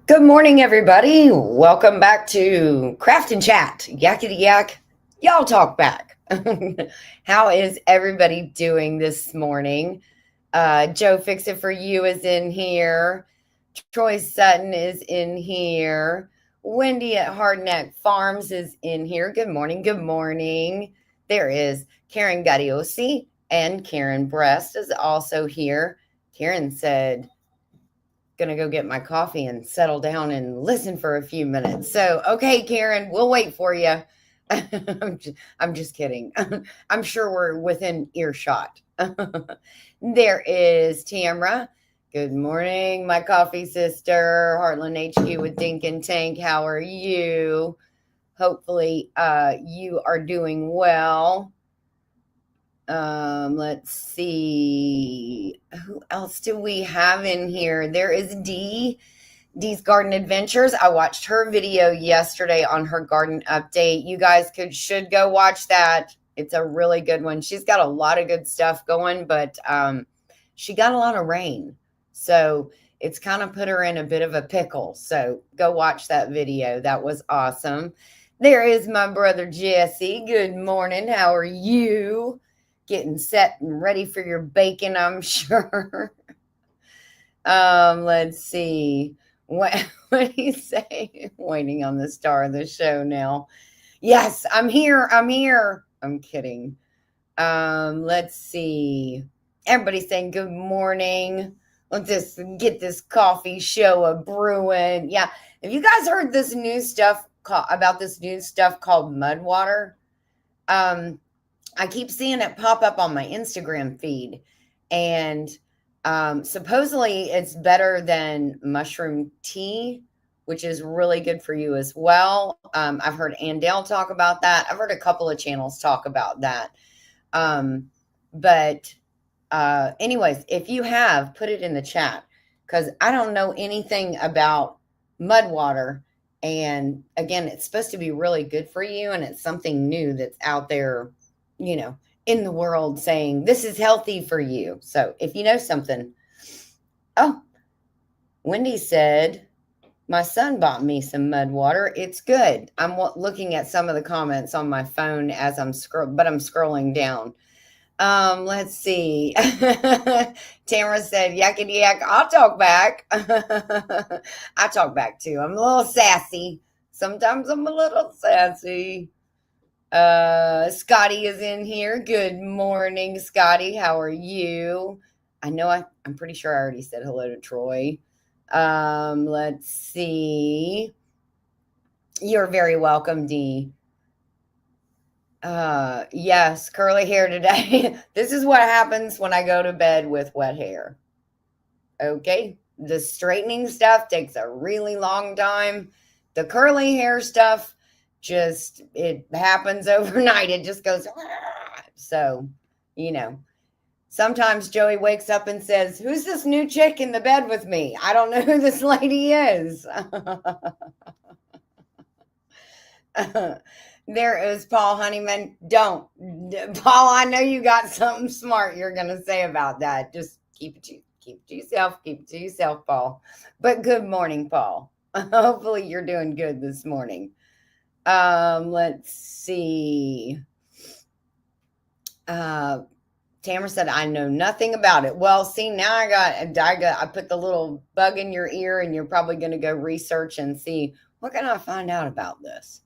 Good morning, everybody. Welcome back to Craft and Chat. Yakity Yak, y'all talk back. How is everybody doing this morning? Joe Fix It For You is in here. Troy Sutton is in here. Wendy at Hardneck Farms is in here. Good morning. Good morning. There is Karen Gattiosi and Karen Breast is also here. Karen said, gonna go get my coffee and settle down and listen for a few minutes. So, okay, Karen, we'll wait for you. I'm just kidding. I'm sure we're within earshot. There is Tamra. Good morning, my coffee sister. Heartland HQ with Dink and Tank. How are you? Hopefully, you are doing well. Let's see. Who else do we have in here? There is Dee's Garden Adventures. I watched her video yesterday on her garden update. You guys should go watch that. It's a really good one. She's got a lot of good stuff going, but she got a lot of rain. So it's kind of put her in a bit of a pickle. So go watch that video. That was awesome. There is my brother Jesse. Good morning. How are you? Getting set and ready for your bacon, I'm sure. Let's see. What do you say? Waiting on the star of the show now. Yes, I'm here. I'm here. I'm kidding. Let's see. Everybody's saying good morning. Let's just get this coffee show a brewing. Yeah. Have you guys heard this new stuff about this new stuff called mud water? I keep seeing it pop up on my Instagram feed, and supposedly it's better than mushroom tea, which is really good for you as well. I've heard Andale talk about that. I've heard a couple of channels talk about that. But anyways, if you have, put it in the chat, because I don't know anything about mud water. And again, it's supposed to be really good for you, and it's something new that's out there, in the world saying this is healthy for you. So if you know something. Oh, Wendy said, my son bought me some mud water. It's good. I'm looking at some of the comments on my phone as I'm scrolling down. Let's see. Tamara said, Yakity Yak, I'll talk back. I talk back too. I'm a little sassy. Sometimes I'm a little sassy. Scotty is in here. Good morning, Scotty. How are you? I know I'm pretty sure I already said hello to Troy. Let's see. You're very welcome, Dee. Yes, curly hair today. This is what happens when I go to bed with wet hair. Okay. The straightening stuff takes a really long time. The curly hair stuff, it happens overnight. It just goes. So, sometimes Joey wakes up and says, who's this new chick in the bed with me? I don't know who this lady is. There is Paul Honeyman. Don't. Paul, I know you got something smart you're going to say about that. Just keep it to yourself. Keep it to yourself, Paul. But good morning, Paul. Hopefully you're doing good this morning. Let's see. Tamara said, I know nothing about it. Well, see, now I put the little bug in your ear, and you're probably going to go research and see, what can I find out about this?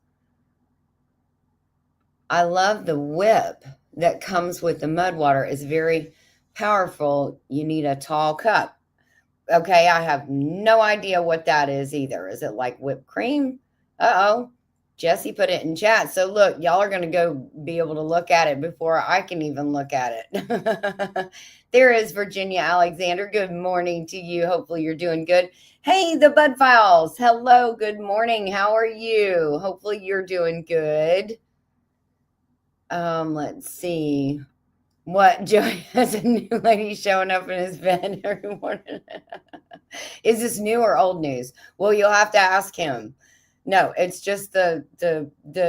I love the whip that comes with the mud water. It's very powerful. You need a tall cup. Okay, I have no idea what that is either. Is it like whipped cream? Uh-oh. Jesse put it in chat. So look, y'all are going to go be able to look at it before I can even look at it. There is Virginia Alexander. Good morning to you. Hopefully you're doing good. Hey, the Bud Files. Hello. Good morning. How are you? Hopefully you're doing good. Let's see. What? Joey has a new lady showing up in his bed every morning. Is this new or old news? Well, you'll have to ask him. No, it's just the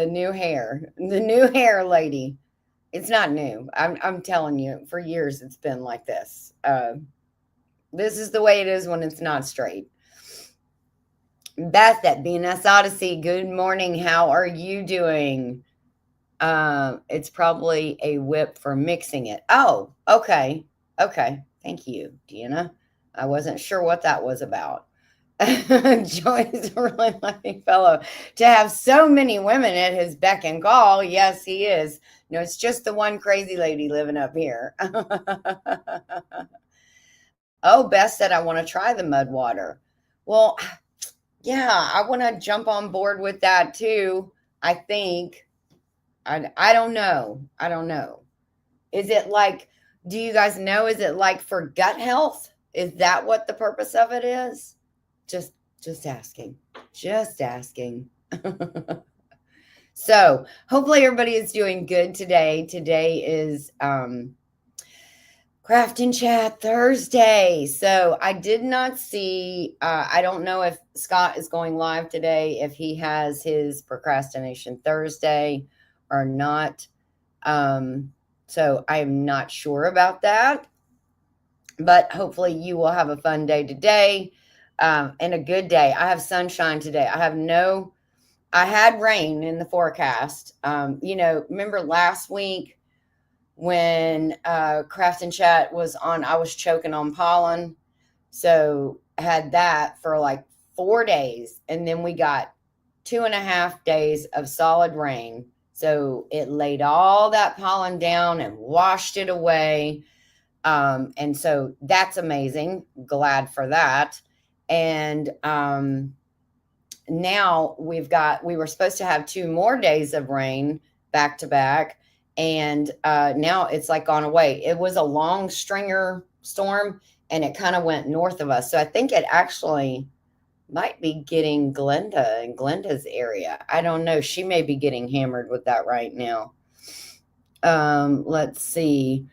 new hair. The new hair lady. It's not new. I'm telling you, for years it's been like this. This is the way it is when it's not straight. Beth at BNS Odyssey, good morning. How are you doing? It's probably a whip for mixing it. Oh, okay. Okay. Thank you, Deanna. I wasn't sure what that was about. Joy's a really lucky fellow to have so many women at his beck and call. Yes, he is. No, it's just the one crazy lady living up here. Oh, Beth said, I want to try the mud water. Well, yeah, I want to jump on board with that too. I think. I don't know. I don't know. Is it like, do you guys know, is it like for gut health? Is that what the purpose of it is? Just just asking. Just asking. So hopefully everybody is doing good today. Today is Craft and Chat Thursday. So I did not see, I don't know if Scott is going live today, if he has his Procrastination Thursday or not. So I'm not sure about that. But hopefully you will have a fun day today and a good day. I have sunshine today. I had rain in the forecast. Remember last week when Craft and Chat was on, I was choking on pollen. So I had that for like 4 days. And then we got 2.5 days of solid rain. So it laid all that pollen down and washed it away. And so that's amazing. Glad for that. And now we were supposed to have 2 more days of rain back to back. And now it's like gone away. It was a long stringer storm and it kind of went north of us. So I think it actually might be getting Glenda in Glenda's area. I don't know. She may be getting hammered with that right now. Let's see.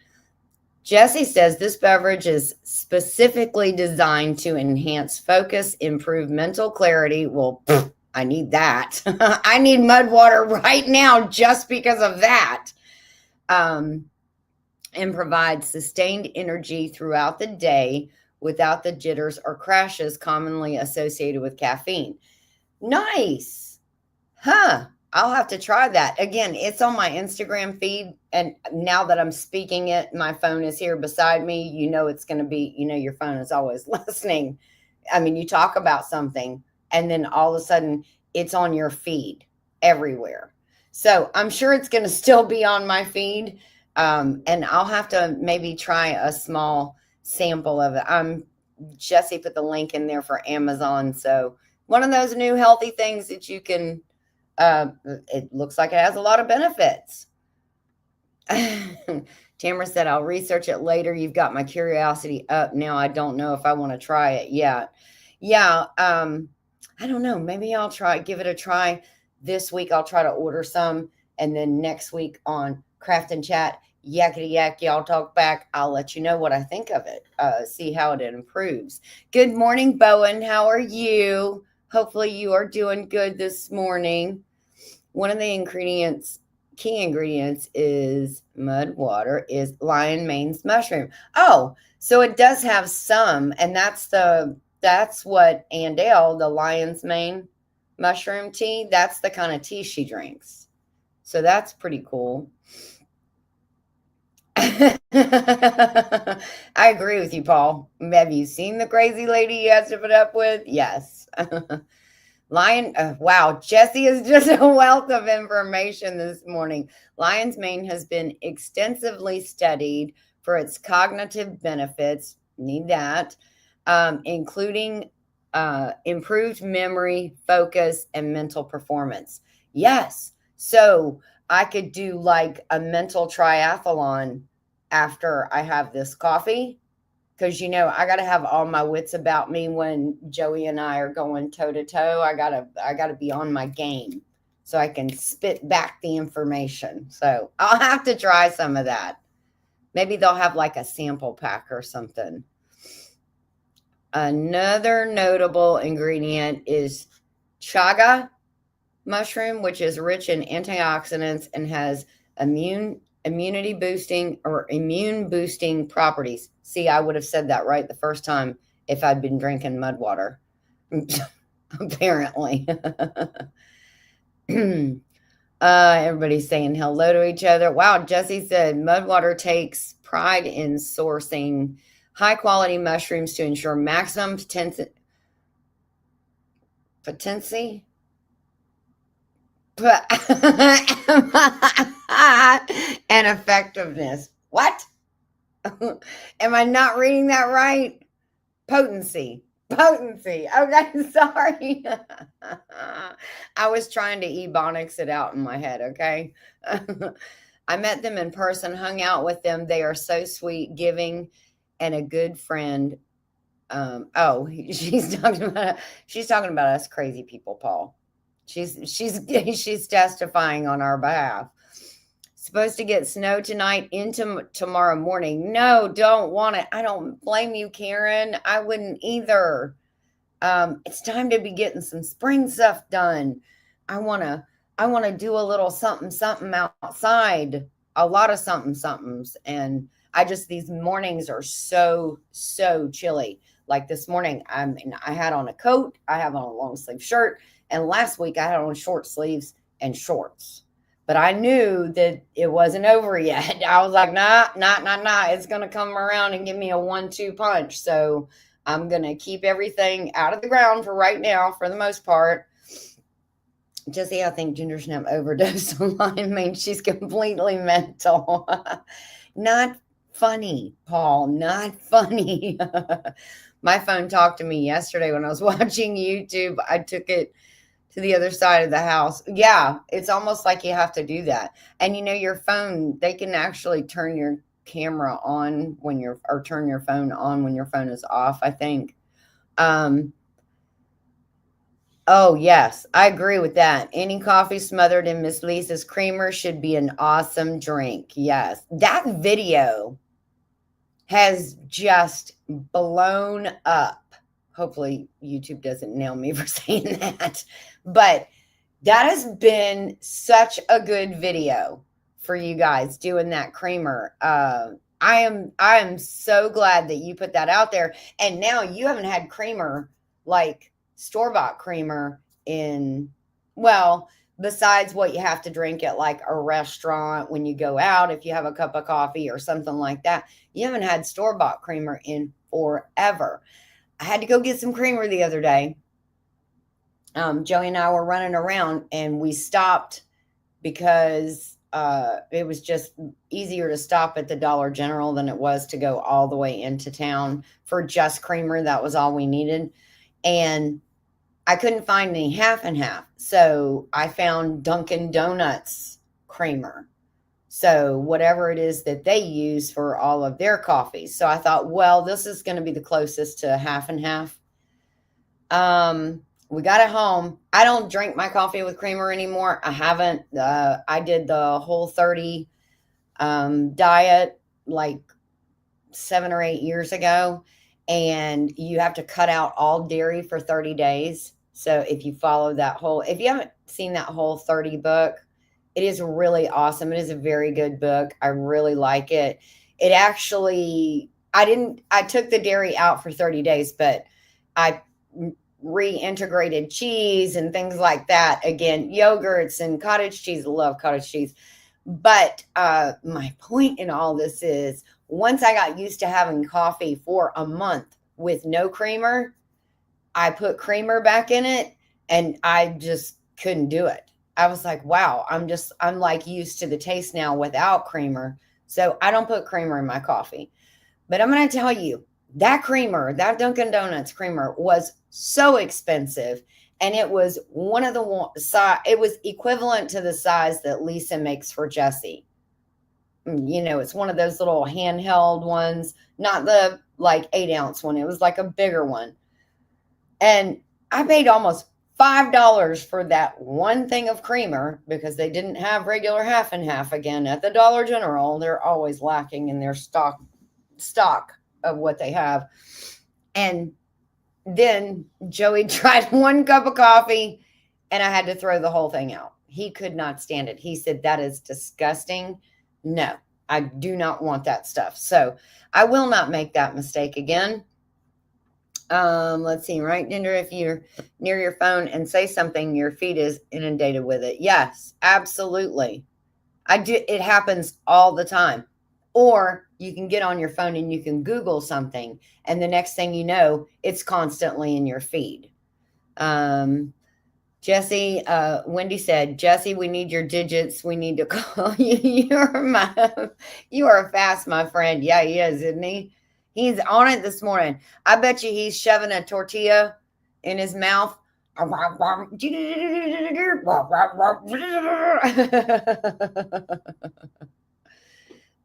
Jesse says this beverage is specifically designed to enhance focus, improve mental clarity. Well, I need that. I need mud water right now just because of that. And provide sustained energy throughout the day without the jitters or crashes commonly associated with caffeine. Nice. Huh. I'll have to try that. Again, it's on my Instagram feed. And now that I'm speaking it, my phone is here beside me. You know, it's going to be, your phone is always listening. I mean, you talk about something and then all of a sudden it's on your feed everywhere. So I'm sure it's going to still be on my feed. And I'll have to maybe try a small sample of it. Jesse put the link in there for Amazon. So one of those new healthy things that you can, it looks like it has a lot of benefits. Tamara said, I'll research it later. You've got my curiosity up now. I don't know if I want to try it yet. Yeah. I don't know. Maybe I'll give it a try this week. I'll try to order some. And then next week on Craft and Chat, Yakity Yak, y'all talk back. I'll let you know what I think of it. See how it improves. Good morning, Bowen. How are you? Hopefully you are doing good this morning. One of the key ingredients is mud water, is lion mane's mushroom. Oh, so it does have some, and that's what Andale, the lion's mane mushroom tea, that's the kind of tea she drinks. So that's pretty cool. I agree with you, Paul. Have you seen the crazy lady he has to put up with? Yes. Wow, Jesse is just a wealth of information this morning. Lion's mane has been extensively studied for its cognitive benefits, need that, including improved memory, focus, and mental performance. Yes, so I could do like a mental triathlon after I have this coffee. Because, I got to have all my wits about me when Joey and I are going toe to toe. I gotta be on my game so I can spit back the information. So I'll have to try some of that. Maybe they'll have like a sample pack or something. Another notable ingredient is chaga mushroom, which is rich in antioxidants and has immunity boosting or immune boosting properties. See, I would have said that right the first time if I'd been drinking mud water. apparently. Everybody's saying hello to each other. Wow, Jesse said Mudwater takes pride in sourcing high quality mushrooms to ensure maximum potency and effectiveness. What? Am I not reading that right? Potency. Potency. Okay, sorry. I was trying to ebonics it out in my head, okay? I met them in person, hung out with them. They are so sweet, giving, and a good friend. Oh, she's talking about us crazy people, Paul. She's testifying on our behalf. Supposed to get snow tonight into tomorrow morning. No, don't want it. I don't blame you, Karen. I wouldn't either. It's time to be getting some spring stuff done. I wanna I wanna do a little something something outside. A lot of something somethings. And I just these mornings are so chilly. Like this morning, I had on a coat, I have on a long sleeve shirt, and last week I had on short sleeves and shorts. But I knew that it wasn't over yet. I was like, nah. It's gonna come around and give me a 1-2 punch. So I'm going to keep everything out of the ground for right now, for the most part. Jesse, I think Ginger Snap overdosed on limonene. She's completely mental. Not funny, Paul. Not funny. My phone talked to me yesterday when I was watching YouTube. I took it to the other side of the house. Yeah, it's almost like you have to do that. And your phone, they can actually turn your camera on when you're or turn your phone on when your phone is off, I think. um oh yes, I agree with that. Any coffee smothered in Miss Lisa's creamer should be an awesome drink. Yes, that video has just blown up. Hopefully YouTube doesn't nail me for saying that, but that has been such a good video for you guys doing that creamer. I am so glad that you put that out there. And now you haven't had creamer, like store-bought creamer, in, well, besides what you have to drink at like a restaurant when you go out, if you have a cup of coffee or something like that. You haven't had store-bought creamer in forever. I had to go get some creamer the other day. Joey and I were running around and we stopped because it was just easier to stop at the Dollar General than it was to go all the way into town for just creamer. That was all we needed. And I couldn't find any half and half. So I found Dunkin' Donuts creamer. So whatever it is that they use for all of their coffees. So I thought, well, this is going to be the closest to half and half. We got it home. I don't drink my coffee with creamer anymore. I haven't. I did the Whole30 diet like 7 or 8 years ago, and you have to cut out all dairy for 30 days. So if you follow that if you haven't seen that Whole30 book, it is really awesome. It is a very good book. I really like it. It actually, I took the dairy out for 30 days, but I reintegrated cheese and things like that. Again, yogurts and cottage cheese. I love cottage cheese. But my point in all this is, once I got used to having coffee for a month with no creamer, I put creamer back in it and I just couldn't do it. I was like, wow, I'm like used to the taste now without creamer. So I don't put creamer in my coffee. But I'm going to tell you, that creamer, that Dunkin' Donuts creamer, was so expensive. And it was it was equivalent to the size that Lisa makes for Jesse. It's one of those little handheld ones, not the like 8-ounce one. It was like a bigger one. And I paid almost $5 for that one thing of creamer because they didn't have regular half and half again at the Dollar General. They're always lacking in their stock of what they have. And then Joey tried one cup of coffee and I had to throw the whole thing out. He could not stand it. He said, that is disgusting. No, I do not want that stuff. So I will not make that mistake again. Let's see. Right, Ginger, if you're near your phone and say something, your feed is inundated with it. Yes, absolutely. I do. It happens all the time. Or you can get on your phone and you can Google something, and the next thing you know, it's constantly in your feed. Um, Jesse, Wendy said, Jesse, we need your digits. We need to call you. You are fast, my friend. Yeah, he is, isn't he? He's on it this morning. I bet you he's shoving a tortilla in his mouth.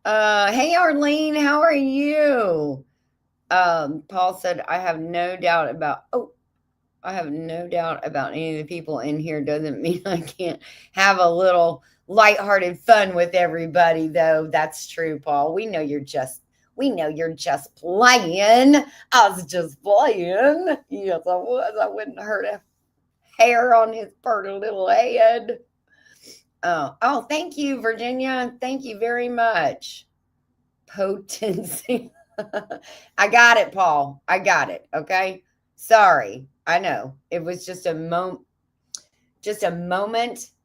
Hey Arlene, how are you? Paul said, I have no doubt about any of the people in here. Doesn't mean I can't have a little lighthearted fun with everybody, though. That's true, Paul. We know you're just playing. I was just playing. Yes, I was. I wouldn't hurt a hair on his pretty little head. Oh, thank you, Virginia. Thank you very much. Potency. I got it, Paul. I got it. Okay. Sorry. I know. It was just a moment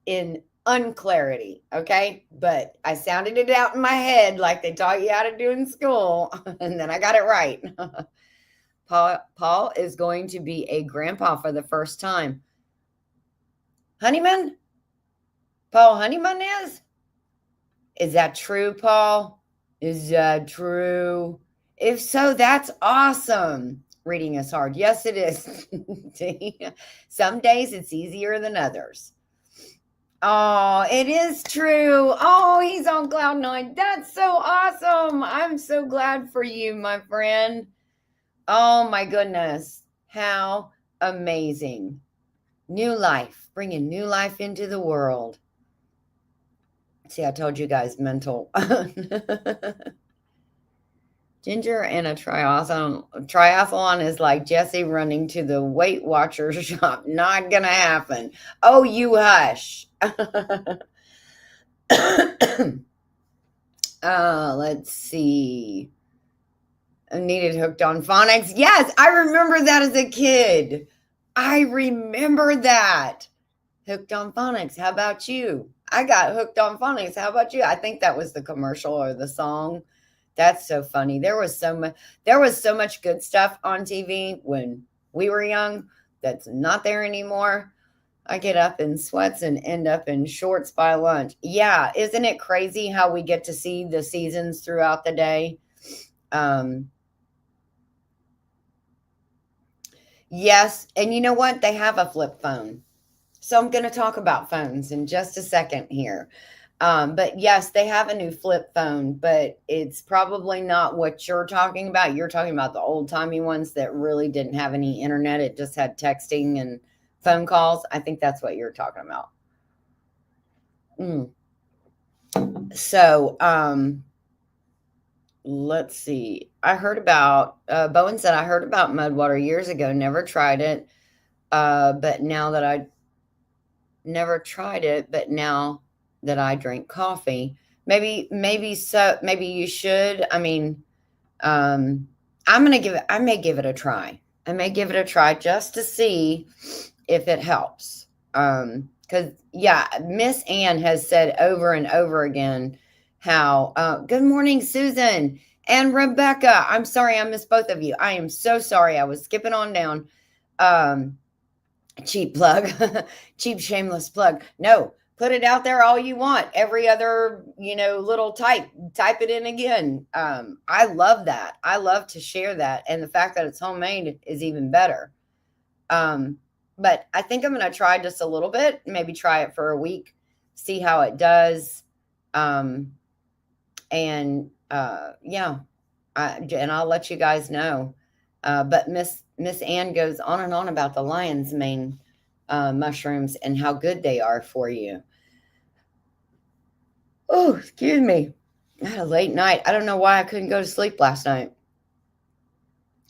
in unclarity. Okay. But I sounded it out in my head like they taught you how to do in school. And then I got it right. Paul is going to be a grandpa for the first time. Honeyman? Paul Honeyman is? Is that true, Paul? Is that true? If so, that's awesome. Reading is hard. Yes, it is. Some days it's easier than others. Oh, it is true. Oh, he's on cloud nine. That's so awesome. I'm so glad for you, my friend. Oh, my goodness. How amazing. New life, bringing new life into the world. See, I told you guys mental. Ginger and a triathlon. Triathlon is like Jesse running to the Weight Watchers shop. Not gonna happen. Oh, you hush. Let's see. I needed hooked on phonics. Yes, I remember that as a kid. I remember that. Hooked on phonics. How about you? I got hooked on phonics. How about you? I think that was the commercial or the song. That's so funny. There was so much good stuff on TV when we were young that's not there anymore. I get up in sweats and end up in shorts by lunch. Yeah, isn't it crazy how we get to see the seasons throughout the day? Yes, and you know what? They have a flip phone. So I'm going to talk about phones in just a second here. But yes, they have a new flip phone, but it's probably not what you're talking about. You're talking about the old timey ones that really didn't have any internet. It just had texting and phone calls. I think that's what you're talking about. Mm. So, let's see. I heard about, Bowen said, I heard about Mudwater years ago, never tried it. But now that I never tried it, but now that I drink coffee, maybe you should. I mean, I may give it a try. I may give it a try just to see if it helps. Because yeah, Miss Ann has said over and over again how, good morning, Susan and Rebecca. I'm sorry I missed both of you. I am so sorry. I was skipping on down. Um, cheap plug, cheap, shameless plug. No, put it out there all you want. Every other, little type it in again. I love that. I love to share that. And the fact that it's homemade is even better. But I think I'm going to try just a little bit, maybe try it for a week, see how it does. Yeah, and I'll let you guys know. But Miss Ann goes on and on about the lion's mane mushrooms and how good they are for you. Oh, excuse me. I had a late night. I don't know why I couldn't go to sleep last night.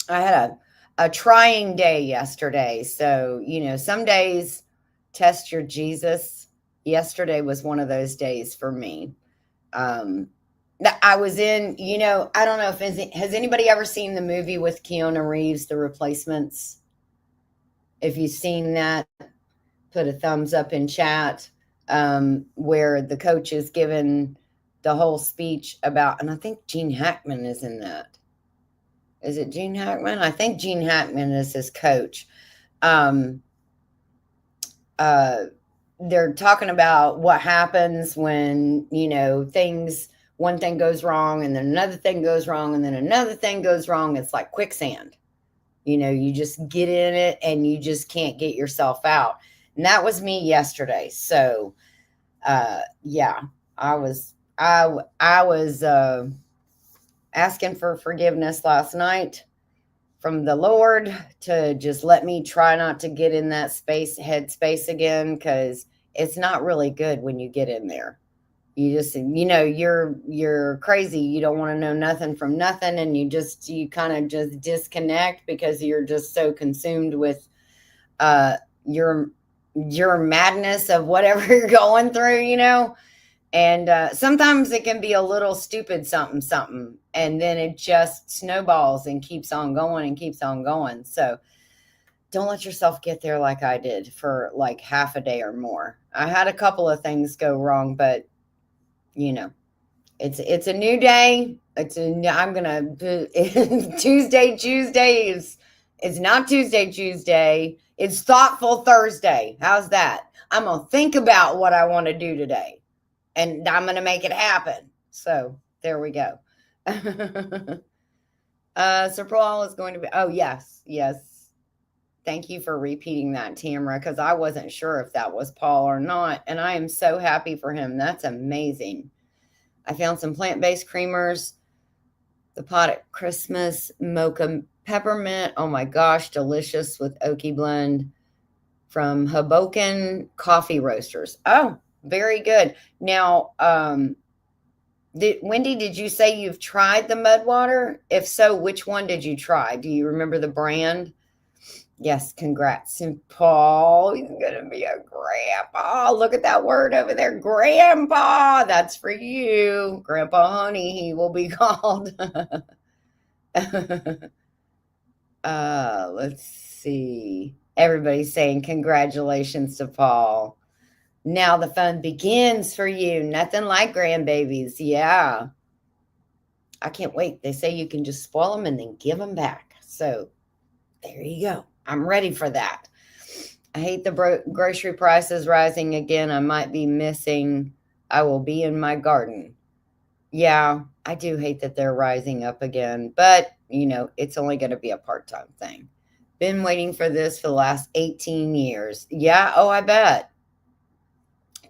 I had a trying day yesterday. So, some days test your Jesus. Yesterday was one of those days for me. I was in, I don't know if has anybody ever seen the movie with Keanu Reeves, The Replacements? If you've seen that, put a thumbs up in chat. Where the coach is given the whole speech about, and I think Gene Hackman is in that. Is it Gene Hackman? I think Gene Hackman is his coach. Um, uh, they're talking about what happens when, one thing goes wrong and then another thing goes wrong and then another thing goes wrong. It's like quicksand. You just get in it and you just can't get yourself out. And that was me yesterday. So, yeah, I was asking for forgiveness last night from the Lord to just let me try not to get in that headspace again, because it's not really good when you get in there. You just, you're crazy. You don't want to know nothing from nothing, and you kind of just disconnect because you're just so consumed with uh your madness of whatever you're going through. And sometimes it can be a little stupid something, something, and then it just snowballs and keeps on going and keeps on going. So don't let yourself get there like I did for like half a day or more. I had a couple of things go wrong, but it's a new day. I'm gonna Tuesday is it's not Tuesday. It's Thoughtful Thursday. How's that? I'm gonna think about what I want to do today, and I'm going to make it happen. So there we go. Sir Paul is going to be, oh, yes. Thank you for repeating that, Tamara, because I wasn't sure if that was Paul or not. And I am so happy for him. That's amazing. I found some plant-based creamers. The pot at Christmas, mocha peppermint. Oh my gosh, delicious with oaky blend from Hoboken Coffee Roasters. Oh, very good. Now, Wendy, did you say you've tried the mud water? If so, which one did you try? Do you remember the brand? Yes, congrats. And Paul, he's going to be a grandpa. Look at that word over there, grandpa. That's for you. Grandpa Honey, he will be called. Let's see. Everybody's saying congratulations to Paul. Now the fun begins for you. Nothing like grandbabies. Yeah. I can't wait. They say you can just spoil them and then give them back. So there you go. I'm ready for that. I hate the grocery prices rising again. I might be missing. I will be in my garden. Yeah, I do hate that they're rising up again. But, it's only going to be a part-time thing. Been waiting for this for the last 18 years. Yeah. Oh, I bet.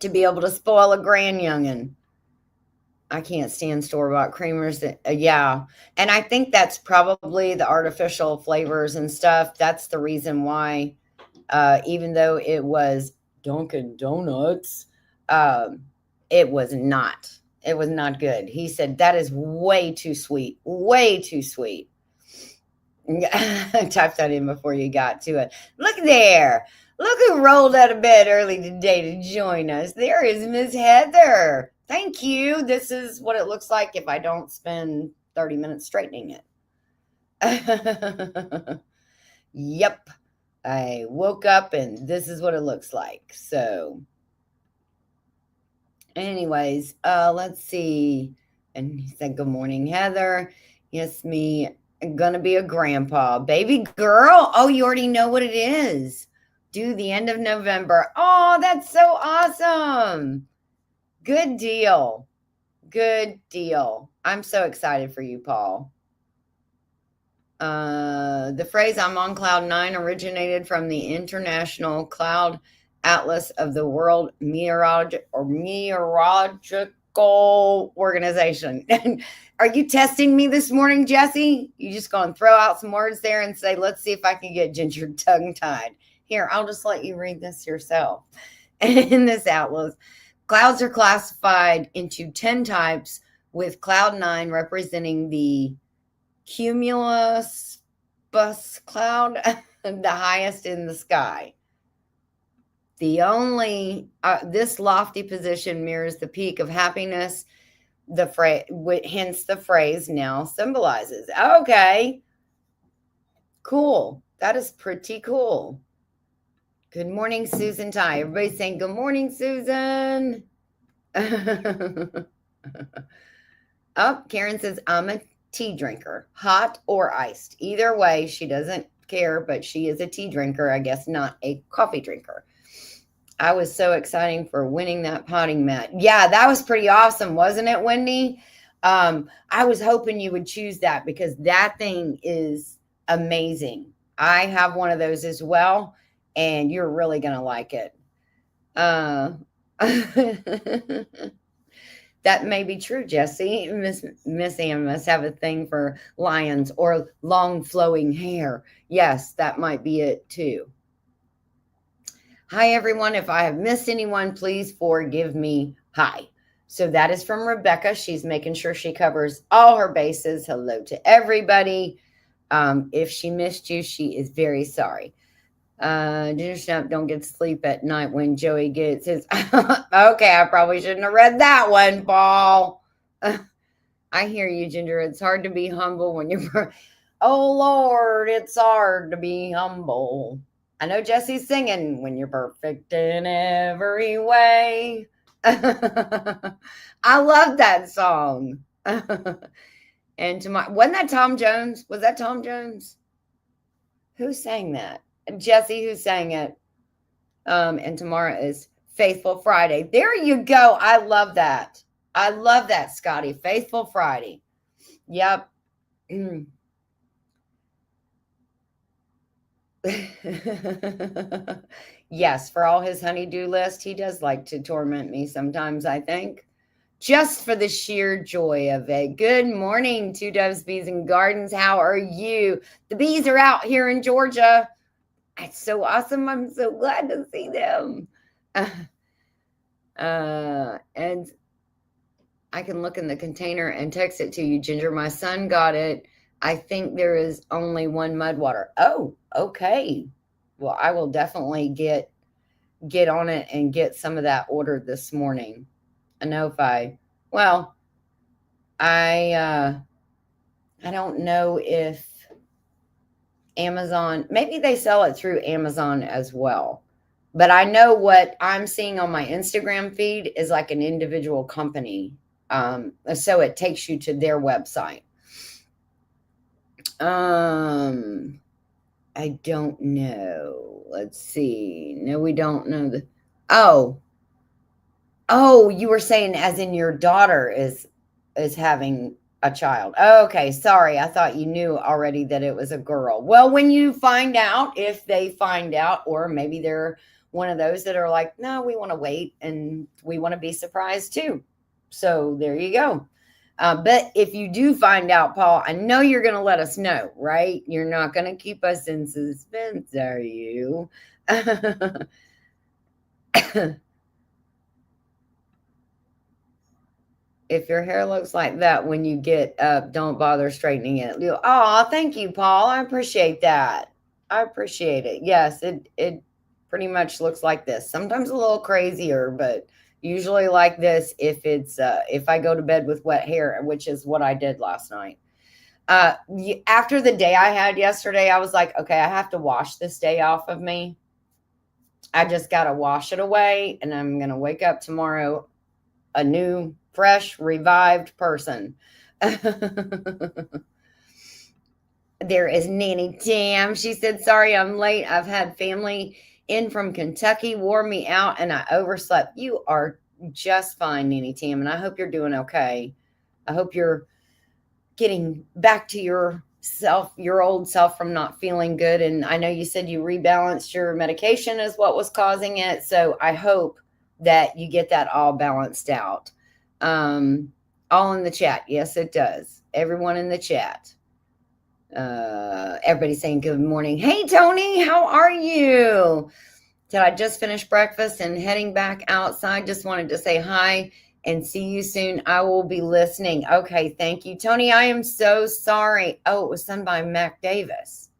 To be able to spoil a grand youngin'. I can't stand store-bought creamers. Yeah. And I think that's probably the artificial flavors and stuff. That's the reason why, even though it was Dunkin' Donuts, it was not. It was not good. He said, that is way too sweet. Way too sweet. Type that in before you got to it. Look there. Look who rolled out of bed early today to join us. There is Miss Heather. Thank you. This is what it looks like if I don't spend 30 minutes straightening it. Yep. I woke up and this is what it looks like. So anyways, let's see. And he said, good morning, Heather. Yes, me. I'm going to be a grandpa. Baby girl. Oh, you already know what it is. Due the end of November. Oh, that's so awesome. Good deal. Good deal. I'm so excited for you, Paul. The phrase I'm on cloud 9 originated from the International Cloud Atlas of the World Meteorological Organization. Are you testing me this morning, Jesse? You just going to throw out some words there and say, let's see if I can get Ginger tongue-tied. Here, I'll just let you read this yourself. In this atlas, clouds are classified into 10 types, with cloud 9 representing the cumulus cloud, the highest in the sky. This lofty position mirrors the peak of happiness the phrase, hence the phrase now symbolizes. Okay, cool. That is pretty cool. Good morning, Susan Ty. Everybody's saying good morning, Susan. Oh, Karen says, I'm a tea drinker, hot or iced. Either way, she doesn't care, but she is a tea drinker, I guess, not a coffee drinker. I was so exciting for winning that potting mat. Yeah, that was pretty awesome, wasn't it, Wendy? I was hoping you would choose that because that thing is amazing. I have one of those as well, and you're really going to like it. That may be true, Jesse. Miss Ann must have a thing for lions or long flowing hair. Yes, that might be it too. Hi, everyone. If I have missed anyone, please forgive me. Hi. So that is from Rebecca. She's making sure she covers all her bases. Hello to everybody. If she missed you, she is very sorry. Ginger Snap don't get to sleep at night when Joey gets his. Okay, I probably shouldn't have read that one, Paul. I hear you, Ginger. It's hard to be humble when you're. Oh, Lord, it's hard to be humble. I know Jesse's singing when you're perfect in every way. I love that song. And wasn't that Tom Jones? Was that Tom Jones? Who sang that? Jesse, who sang it. And tomorrow is Faithful Friday. There you go. I love that. I love that, Scotty. Faithful Friday. Yep. Yes, for all his honeydew list, he does like to torment me sometimes, I think. Just for the sheer joy of it. Good morning, Two Doves, Bees, and Gardens. How are you? The bees are out here in Georgia. It's so awesome. I'm so glad to see them. And I can look in the container and text it to you, Ginger. My son got it. I think there is only one Mudwater. Oh, okay. Well, I will definitely get on it and get some of that ordered this morning. I know if I don't know if Amazon, maybe they sell it through Amazon as well. But I know what I'm seeing on my Instagram feed is like an individual company. So it takes you to their website. I don't know. Let's see. No, we don't know the. Oh, you were saying as in your daughter is having a child. Okay, sorry. I thought you knew already that it was a girl. Well, when you find out, if they find out, or maybe they're one of those that are like, no, we want to wait and we want to be surprised too. So there you go. But if you do find out, Paul, I know you're going to let us know, right? You're not going to keep us in suspense, are you? If your hair looks like that when you get up, don't bother straightening it. Oh, thank you, Paul. I appreciate that. I appreciate it. Yes, it pretty much looks like this. Sometimes a little crazier, but usually like this if it's if I go to bed with wet hair, which is what I did last night. After the day I had yesterday, I was like, okay, I have to wash this day off of me. I just got to wash it away, and I'm going to wake up tomorrow a new, fresh, revived person. There is Nanny Tam. She said, sorry, I'm late. I've had family in from Kentucky, wore me out, and I overslept. You are just fine, Nanny Tam, and I hope you're doing okay. I hope you're getting back to yourself, your old self from not feeling good. And I know you said you rebalanced your medication is what was causing it. So I hope that you get that all balanced out. All in the chat. Yes, it does. Everyone in the chat. Everybody's saying good morning. Hey, Tony, how are you? Did I just finish breakfast and heading back outside? Just wanted to say hi and see you soon. I will be listening. Okay, thank you, Tony. I am so sorry. Oh, it was done by Mac Davis.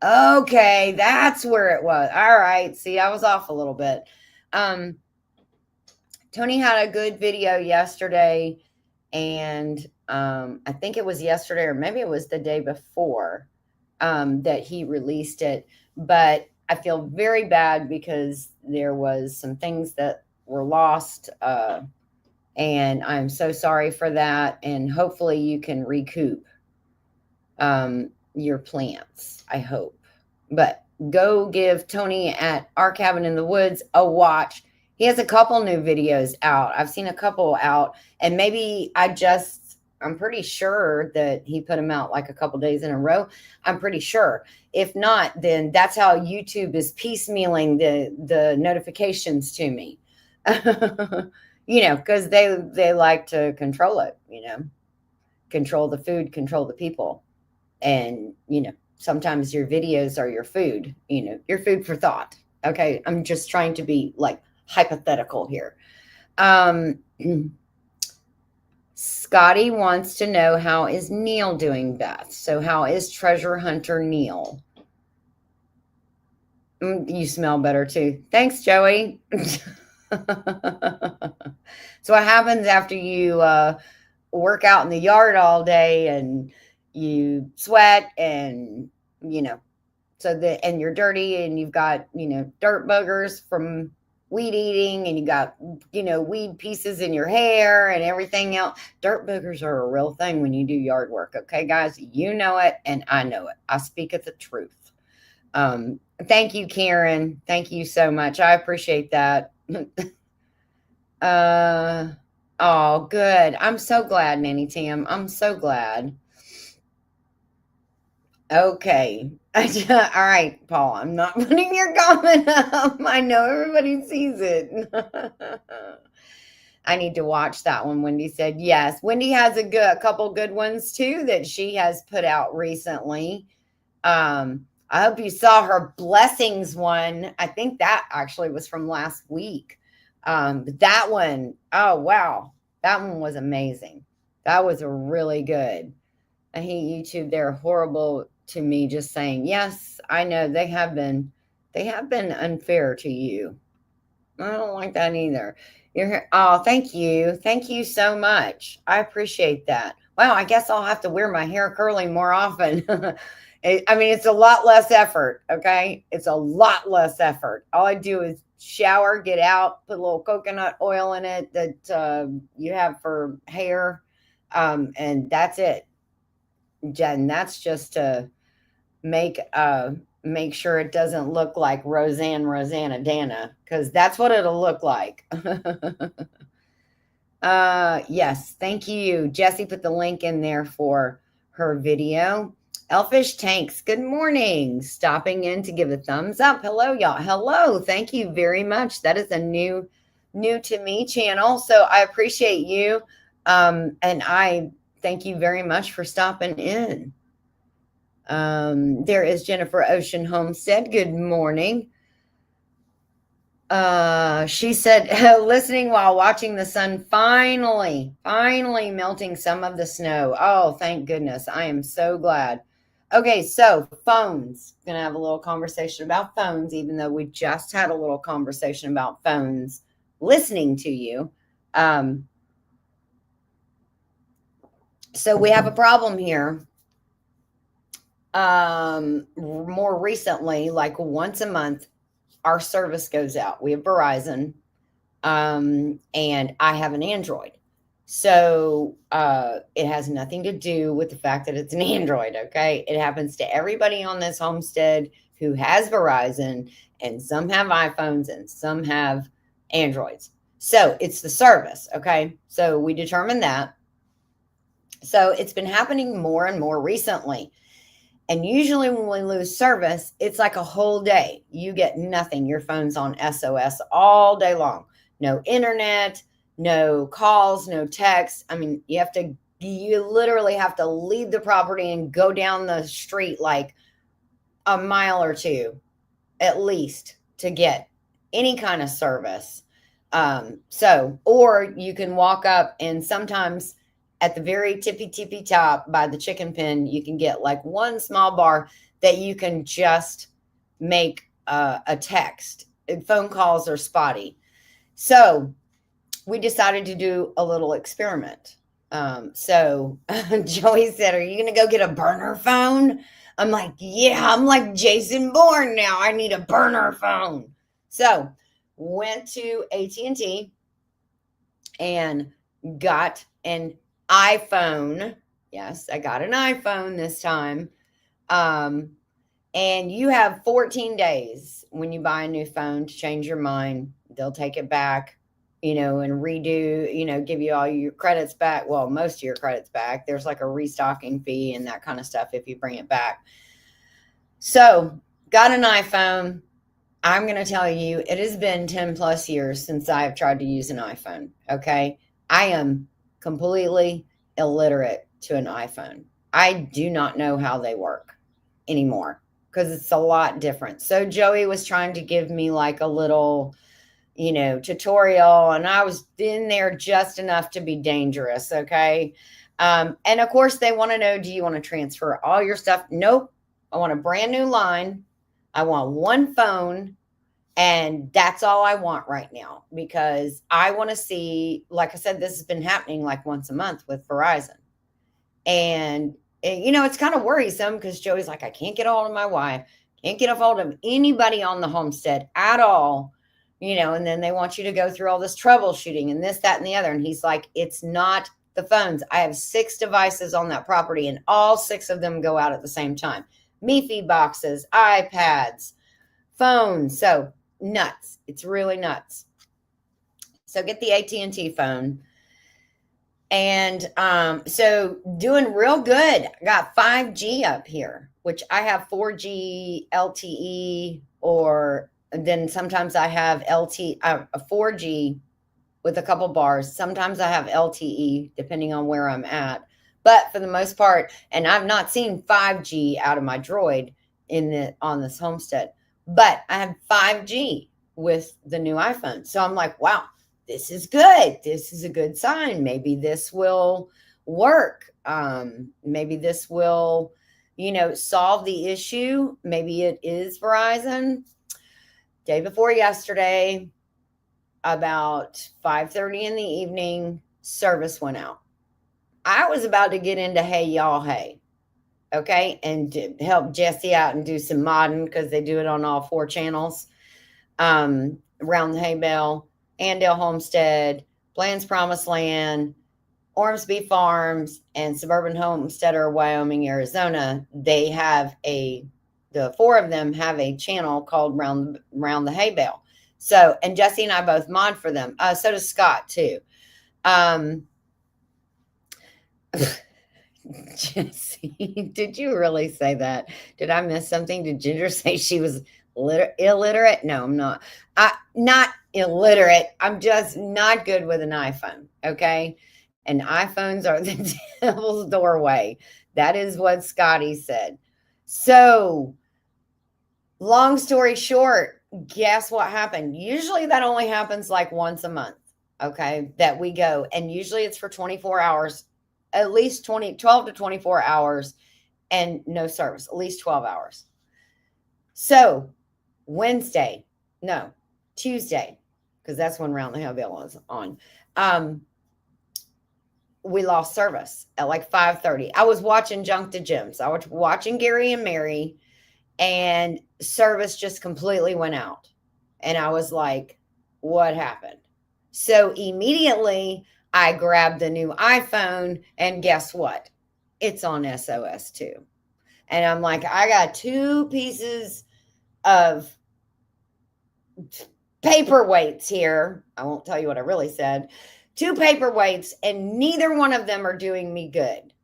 Okay, that's where it was. All right. See, I was off a little bit. Tony had a good video yesterday And I think it was yesterday or maybe it was the day before that he released it. But I feel very bad because there was some things that were lost. And I'm so sorry for that. And hopefully you can recoup your plants, I hope. But go give Tony at Our Cabin in the Woods a watch. He has a couple new videos out. I've seen a couple out, and maybe I'm pretty sure that he put them out like a couple days in a row. I'm pretty sure. If not, then that's how YouTube is piecemealing the notifications to me. Because they like to control it, control the food, control the people. And, sometimes your videos are your food, your food for thought. Okay. I'm just trying to be like hypothetical here. Scotty wants to know, how is Neil doing, Beth? So how is treasure hunter Neil? You smell better too. Thanks, Joey. So what happens after you work out in the yard all day and you sweat and and you're dirty and you've got dirt boogers from weed eating and you got weed pieces in your hair and everything else. Dirt boogers are a real thing when you do yard work. Okay, guys, you know it and I know it. I speak of the truth. Thank you, Karen. Thank you so much. I appreciate that. Oh, good. I'm so glad, Nanny Tam. I'm so glad. Okay. All right, Paul. I'm not putting your comment up. I know everybody sees it. I need to watch that one. Wendy said yes. Wendy has a couple good ones too that she has put out recently. I hope you saw her blessings one. I think that actually was from last week. But that one, oh wow, that one was amazing. That was a really good. I hate YouTube. They're horrible to me. Just saying, yes, I know they have been unfair to you. I don't like that either. You're here. Oh, thank you so much. I appreciate that. Wow, I guess I'll have to wear my hair curling more often. It's a lot less effort. Okay, it's a lot less effort. All I do is shower, get out, put a little coconut oil in it that you have for hair, and that's it. Jen, that's just to make sure it doesn't look like Rosanna Dana, because that's what it'll look like. Yes, thank you. Jessie put the link in there for her video. Elfish Tanks, good morning. Stopping in to give a thumbs up. Hello, y'all. Hello. Thank you very much. That is a new to me channel. So I appreciate you. And I thank you very much for stopping in. There is Jennifer Ocean Homestead. Good morning. She said, listening while watching the sun finally melting some of the snow. Oh, thank goodness. I am so glad. Okay, so phones. Gonna have a little conversation about phones, even though we just had a little conversation about phones listening to you. So we have a problem here. More recently, like once a month, our service goes out. We have Verizon, and I have an Android. So it has nothing to do with the fact that it's an Android, okay? It happens to everybody on this homestead who has Verizon, and some have iPhones and some have Androids. So it's the service, okay? So we determined that. So it's been happening more and more recently. And usually when we lose service, it's like a whole day. You get nothing. Your phone's on SOS all day long. No internet, no calls, no texts. You literally have to leave the property and go down the street like a mile or two at least to get any kind of service. Or you can walk up, and sometimes at the very tippy top by the chicken pen, you can get like one small bar that you can just make a text. Phone calls are spotty. So we decided to do a little experiment. So Joey said, "Are you going to go get a burner phone?" I'm like, "Yeah, I'm like Jason Bourne now. I need a burner phone." So went to AT&T and got an iPhone. Yes, I got an iPhone this time. Um, and you have 14 days when you buy a new phone to change your mind. They'll take it back, and redo, give you all your credits back. Well, most of your credits back. There's like a restocking fee and that kind of stuff if you bring it back. So, got an iPhone. I'm going to tell you, it has been 10 plus years since I have tried to use an iPhone. Okay. I am completely illiterate to an iPhone. I do not know how they work anymore because it's a lot different. So Joey was trying to give me like a little, tutorial, and I was in there just enough to be dangerous. Okay. And of course, they want to know, do you want to transfer all your stuff? Nope. I want a brand new line. I want one phone. And that's all I want right now because I want to see, like I said, this has been happening like once a month with Verizon. And, it's kind of worrisome because Joey's like, I can't get a hold of my wife, can't get a hold of anybody on the homestead at all, and then they want you to go through all this troubleshooting and this, that, and the other. And he's like, it's not the phones. I have 6 devices on that property and all 6 of them go out at the same time. MiFi boxes, iPads, phones. So nuts. It's really nuts. So get the AT&T phone. And so doing real good. I got 5G up here, which I have 4G LTE, or then sometimes I have a 4G with a couple bars. Sometimes I have LTE depending on where I'm at. But for the most part, and I've not seen 5G out of my Droid on this homestead, but I have 5G with the new iPhone. So I'm like, wow, this is good. This is a good sign. Maybe this will work. Maybe this will, solve the issue. Maybe it is Verizon. Day before yesterday, about 5:30 in the evening, service went out. I was about to get into Hey Y'all Hey, okay, and to help Jesse out and do some modding because they do it on all 4 channels. Around the hay bale, Andale Homestead, Bland's Promised Land, Ormsby Farms, and Suburban Homesteader, Wyoming, Arizona. They have the 4 of them have a channel called Round the Hay Bale. So, and Jesse and I both mod for them. So does Scott too. Jesse, did you really say that? Did I miss something? Did Ginger say she was illiterate? No, I'm not. Not illiterate. I'm just not good with an iPhone. Okay. And iPhones are the devil's doorway. That is what Scotty said. So, long story short, guess what happened? Usually that only happens like once a month. Okay. That we go. And usually it's for 24 hours, at least 12 to 24 hours, and no service, at least 12 hours. So Tuesday, because that's when Round the Hay Bale was on. We lost service at like 5:30. I was watching Junk to Gems. I was watching Gary and Mary, and service just completely went out. And I was like, what happened? So immediately I grabbed the new iPhone, and guess what? It's on SOS too. And I'm like, I got 2 pieces of paperweights here. I won't tell you what I really said. 2 paperweights, and neither one of them are doing me good.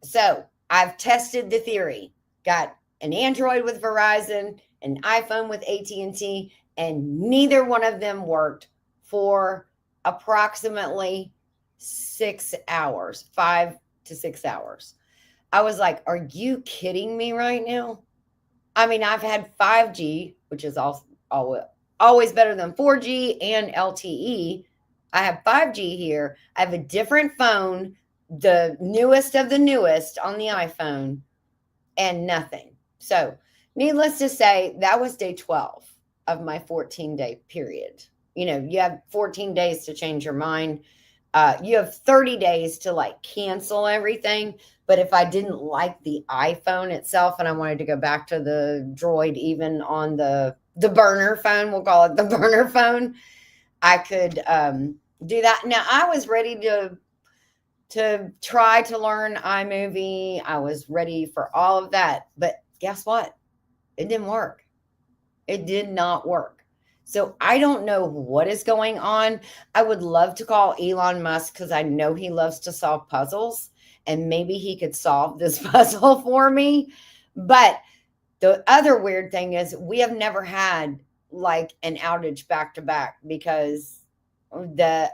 So I've tested the theory. Got an Android with Verizon, an iPhone with AT&T, and neither one of them worked for approximately 6 hours, 5 to 6 hours. I was like, are you kidding me right now? I mean, I've had 5G, which is always better than 4G and LTE. I have 5G here. I have a different phone, the newest of the newest on the iPhone, and nothing. So, needless to say, that was day 12 of my 14-day period. You have 14 days to change your mind. You have 30 days to like cancel everything. But if I didn't like the iPhone itself and I wanted to go back to the Droid, even on the burner phone, we'll call it the burner phone, I could do that. Now I was ready to try to learn iMovie. I was ready for all of that. But guess what? It didn't work. It did not work. So I don't know what is going on. I would love to call Elon Musk because I know he loves to solve puzzles and maybe he could solve this puzzle for me. But the other weird thing is we have never had like an outage back to back because the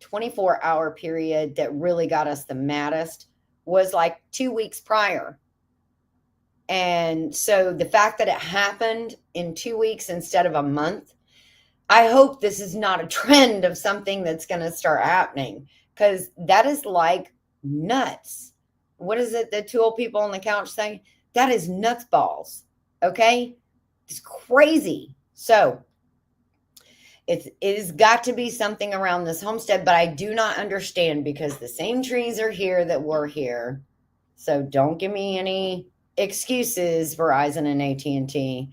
24-hour period that really got us the maddest was like 2 weeks prior. And so the fact that it happened in 2 weeks instead of a month, I hope this is not a trend of something that's going to start happening because that is like nuts. What is it that two old people on the couch say? That is nuts balls. Okay. It's crazy. So it has got to be something around this homestead, but I do not understand because the same trees are here that were here. So don't give me any excuses, Verizon and AT&T.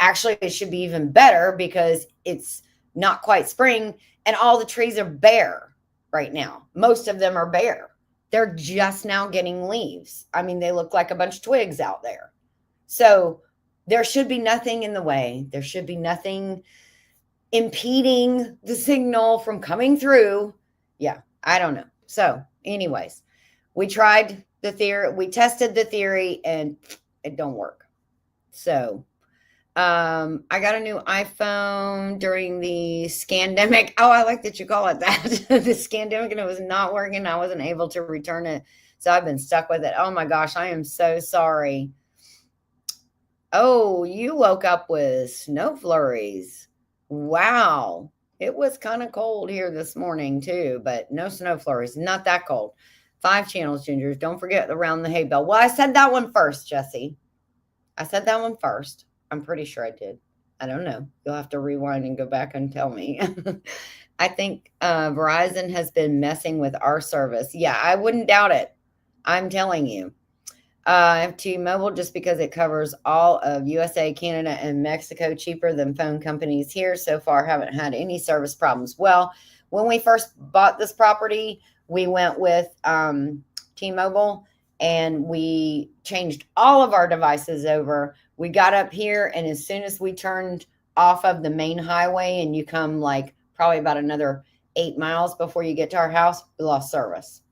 Actually, it should be even better because it's not quite spring and all the trees are bare right now. Most of them are bare. They're just now getting leaves. I mean, they look like a bunch of twigs out there. So there should be nothing in the way. There should be nothing impeding the signal from coming through. Yeah, I don't know. So, anyways, we tried the theory, we tested the theory, and it don't work. So, I got a new iPhone during the scandemic. Oh, I like that you call it that. The scandemic, and it was not working. I wasn't able to return it. So I've been stuck with it. Oh my gosh, I am so sorry. Oh, you woke up with snow flurries. Wow. It was kind of cold here this morning too, but no snow flurries. Not that cold. 5 channels, Gingers. Don't forget around the hay bale. Well, I said that one first, Jesse. I said that one first. I'm pretty sure I did. I don't know. You'll have to rewind and go back and tell me. I think Verizon has been messing with our service. Yeah, I wouldn't doubt it. I'm telling you. I have T-Mobile just because it covers all of USA, Canada, and Mexico cheaper than phone companies here. So far, haven't had any service problems. Well, when we first bought this property, we went with T-Mobile and we changed all of our devices over. We got up here, and as soon as we turned off of the main highway and you come like probably about another 8 miles before you get to our house, we lost service.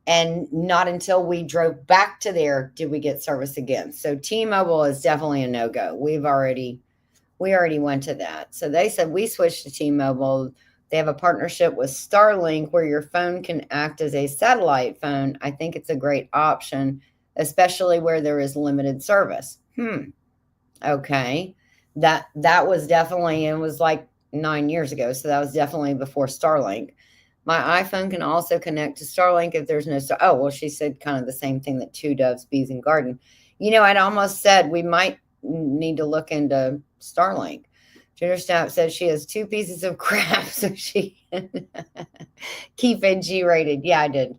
And not until we drove back to there did we get service again. So T-Mobile is definitely a no-go. We already went to that. So they said we switched to T-Mobile. They have a partnership with Starlink where your phone can act as a satellite phone. I think it's a great option, especially where there is limited service. Okay. That was definitely, it was like 9 years ago. So that was definitely before Starlink. My iPhone can also connect to Starlink if there's no star. Oh, well, she said kind of the same thing that two doves, bees, and garden. You know, I'd almost said we might need to look into Starlink. Jenner Stamp said she has 2 pieces of crap, so she keep it G-rated. Yeah, I did.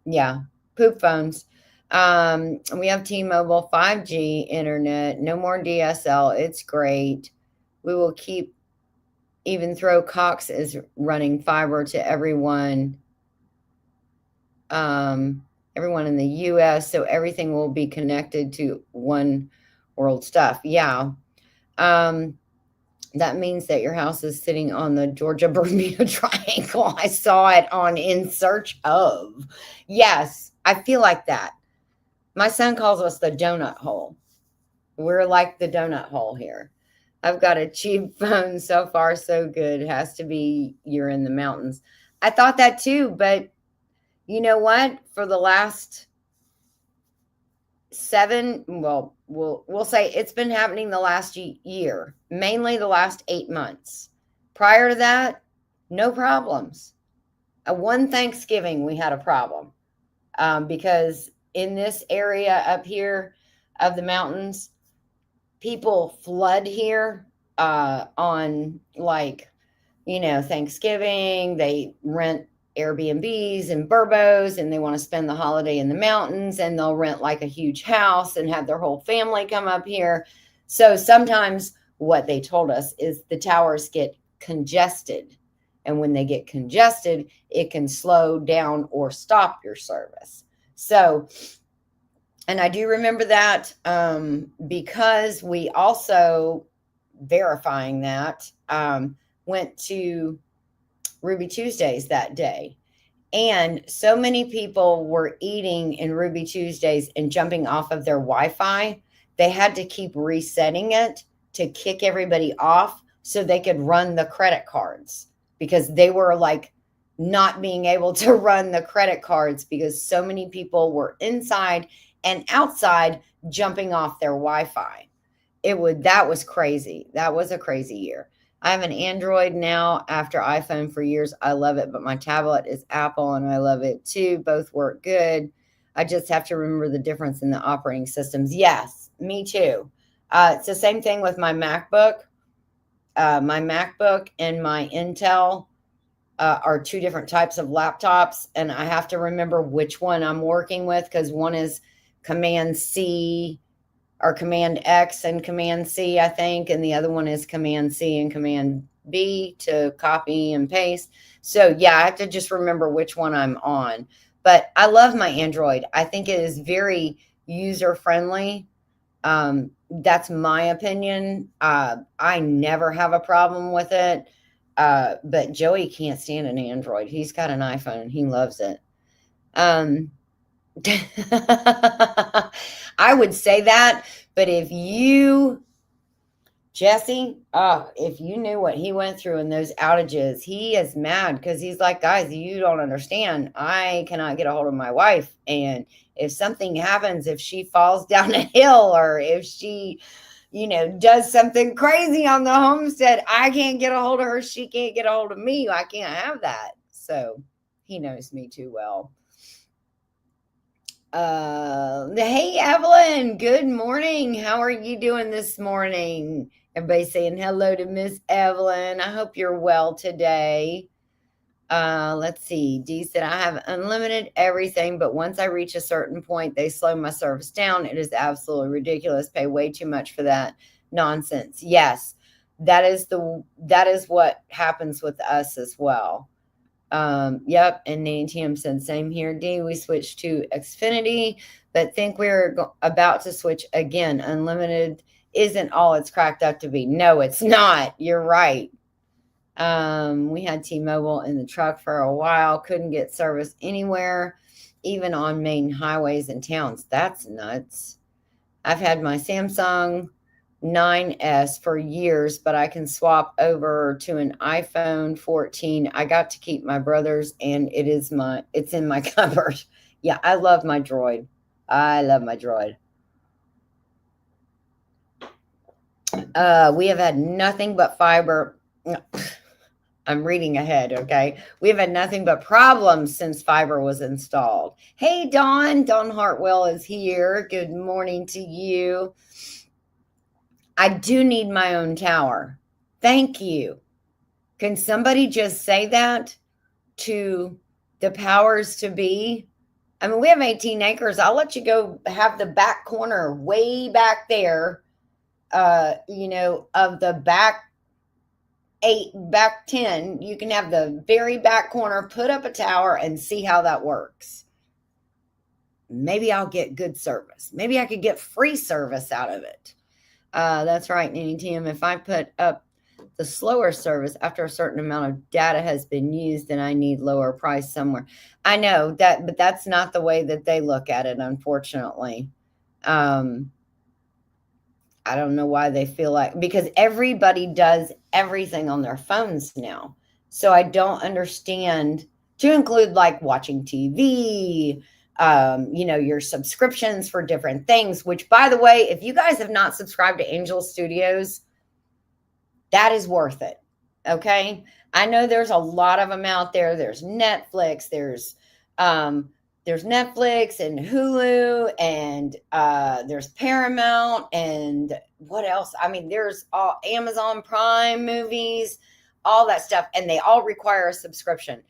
Yeah, poop phones. We have T-Mobile 5G internet, no more DSL. It's great. We will keep. Even though Cox is running fiber to everyone in the U.S., so everything will be connected to one world stuff. Yeah. That means that your house is sitting on the Georgia Bermuda Triangle. I saw it on In Search Of. Yes, I feel like that. My son calls us the donut hole. We're like the donut hole here. I've got a cheap phone. So far, so good. It has to be you're in the mountains. I thought that too, but you know what? For the last 7, well, we'll say it's been happening the last year, mainly the last 8 months. Prior to that, no problems. One Thanksgiving, we had a problem because in this area up here of the mountains, people flood here on like, Thanksgiving, they rent Airbnbs and Burbos, and they want to spend the holiday in the mountains, and they'll rent like a huge house and have their whole family come up here. So sometimes what they told us is the towers get congested. And when they get congested, it can slow down or stop your service. So, and I do remember that because we also, verifying that, went to Ruby Tuesdays that day. And so many people were eating in Ruby Tuesdays and jumping off of their Wi-Fi. They had to keep resetting it to kick everybody off so they could run the credit cards, because they were like not being able to run the credit cards because so many people were inside and outside jumping off their Wi-Fi. That was crazy. That was a crazy year. I have an Android now after iPhone for years. I love it, but my tablet is Apple and I love it too. Both work good. I just have to remember the difference in the operating systems. Yes, me too. It's the same thing with my MacBook. My MacBook and my Intel are two different types of laptops, and I have to remember which one I'm working with, because one is Command C or Command X and Command C, I think, and the other one is Command C and Command B to copy and paste. So yeah, I have to just remember which one I'm on. But I love my Android. I think it is very user friendly. That's my opinion. I never have a problem with it. But Joey can't stand an Android. He's got an iPhone and he loves it. I would say that, but Jesse, if you knew what he went through in those outages, he is mad because he's like, guys, you don't understand. I cannot get a hold of my wife. And if something happens, if she falls down a hill or if she, does something crazy on the homestead, I can't get a hold of her. She can't get a hold of me. I can't have that. So he knows me too well. Hey, Evelyn, good morning. How are you doing this morning? Everybody saying hello to Miss Evelyn. I hope you're well today. Let's see. Dee said, I have unlimited everything, but once I reach a certain point, they slow my service down. It is absolutely ridiculous. Pay way too much for that nonsense. Yes, that is what happens with us as well. Yep. And Nancy said, same here, D. We switched to Xfinity, but think we're about to switch again. Unlimited isn't all it's cracked up to be. No, it's not. You're right. We had T-Mobile in the truck for a while, couldn't get service anywhere, even on main highways and towns. That's nuts. I've had my Samsung 9S for years, but I can swap over to an iPhone 14. I got to keep my brother's, and it's in my cupboard. Yeah, I love my Droid. I love my Droid. We have had nothing but fiber. I'm reading ahead, okay? We have had nothing but problems since fiber was installed. Hey, Dawn. Dawn Hartwell is here. Good morning to you. I do need my own tower. Thank you. Can somebody just say that to the powers to be? I mean, we have 18 acres. I'll let you go have the back corner way back there, of the back 10. You can have the very back corner, put up a tower and see how that works. Maybe I'll get good service. Maybe I could get free service out of it. That's right, Nanny Tim. If I put up the slower service after a certain amount of data has been used, then I need lower price somewhere. I know that, but that's not the way that they look at it, unfortunately. I don't know why they feel like, because everybody does everything on their phones now. So I don't understand, to include like watching TV, your subscriptions for different things, which, by the way, if you guys have not subscribed to Angel Studios, that is worth it. Okay. I know there's a lot of them out there. There's Netflix, there's Netflix and Hulu, and there's Paramount, and what else? I mean, there's all Amazon Prime movies, all that stuff. And they all require a subscription.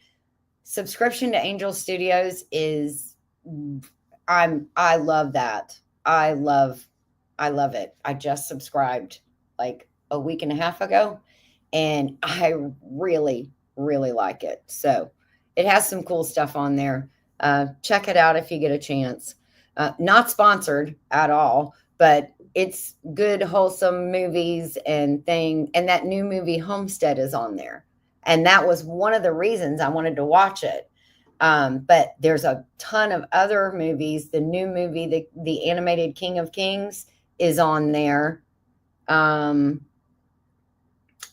Subscription to Angel Studios is, I love that. I love it. I just subscribed like a week and a half ago, and I really, really like it. So it has some cool stuff on there. Check it out if you get a chance. Not sponsored at all, but it's good, wholesome movies and thing. And that new movie Homestead is on there. And that was one of the reasons I wanted to watch it. But there's a ton of other movies. The new movie, the animated King of Kings, is on there.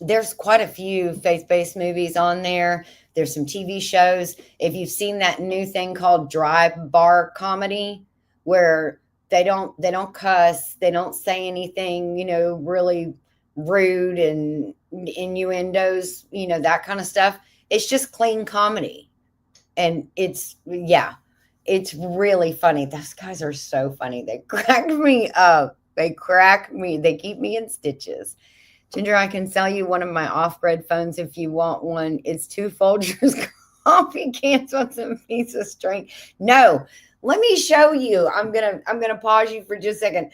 There's quite a few faith-based movies on there. There's some TV shows. If you've seen that new thing called Dry Bar Comedy, where they don't cuss, they don't say anything, really rude and innuendos, that kind of stuff. It's just clean comedy. And it's really funny. Those guys are so funny. They crack me up. They keep me in stitches. Ginger, I can sell you one of my off-grid phones if you want one. It's 2 Folgers coffee cans with some piece of string. No, let me show you. I'm gonna pause you for just a second.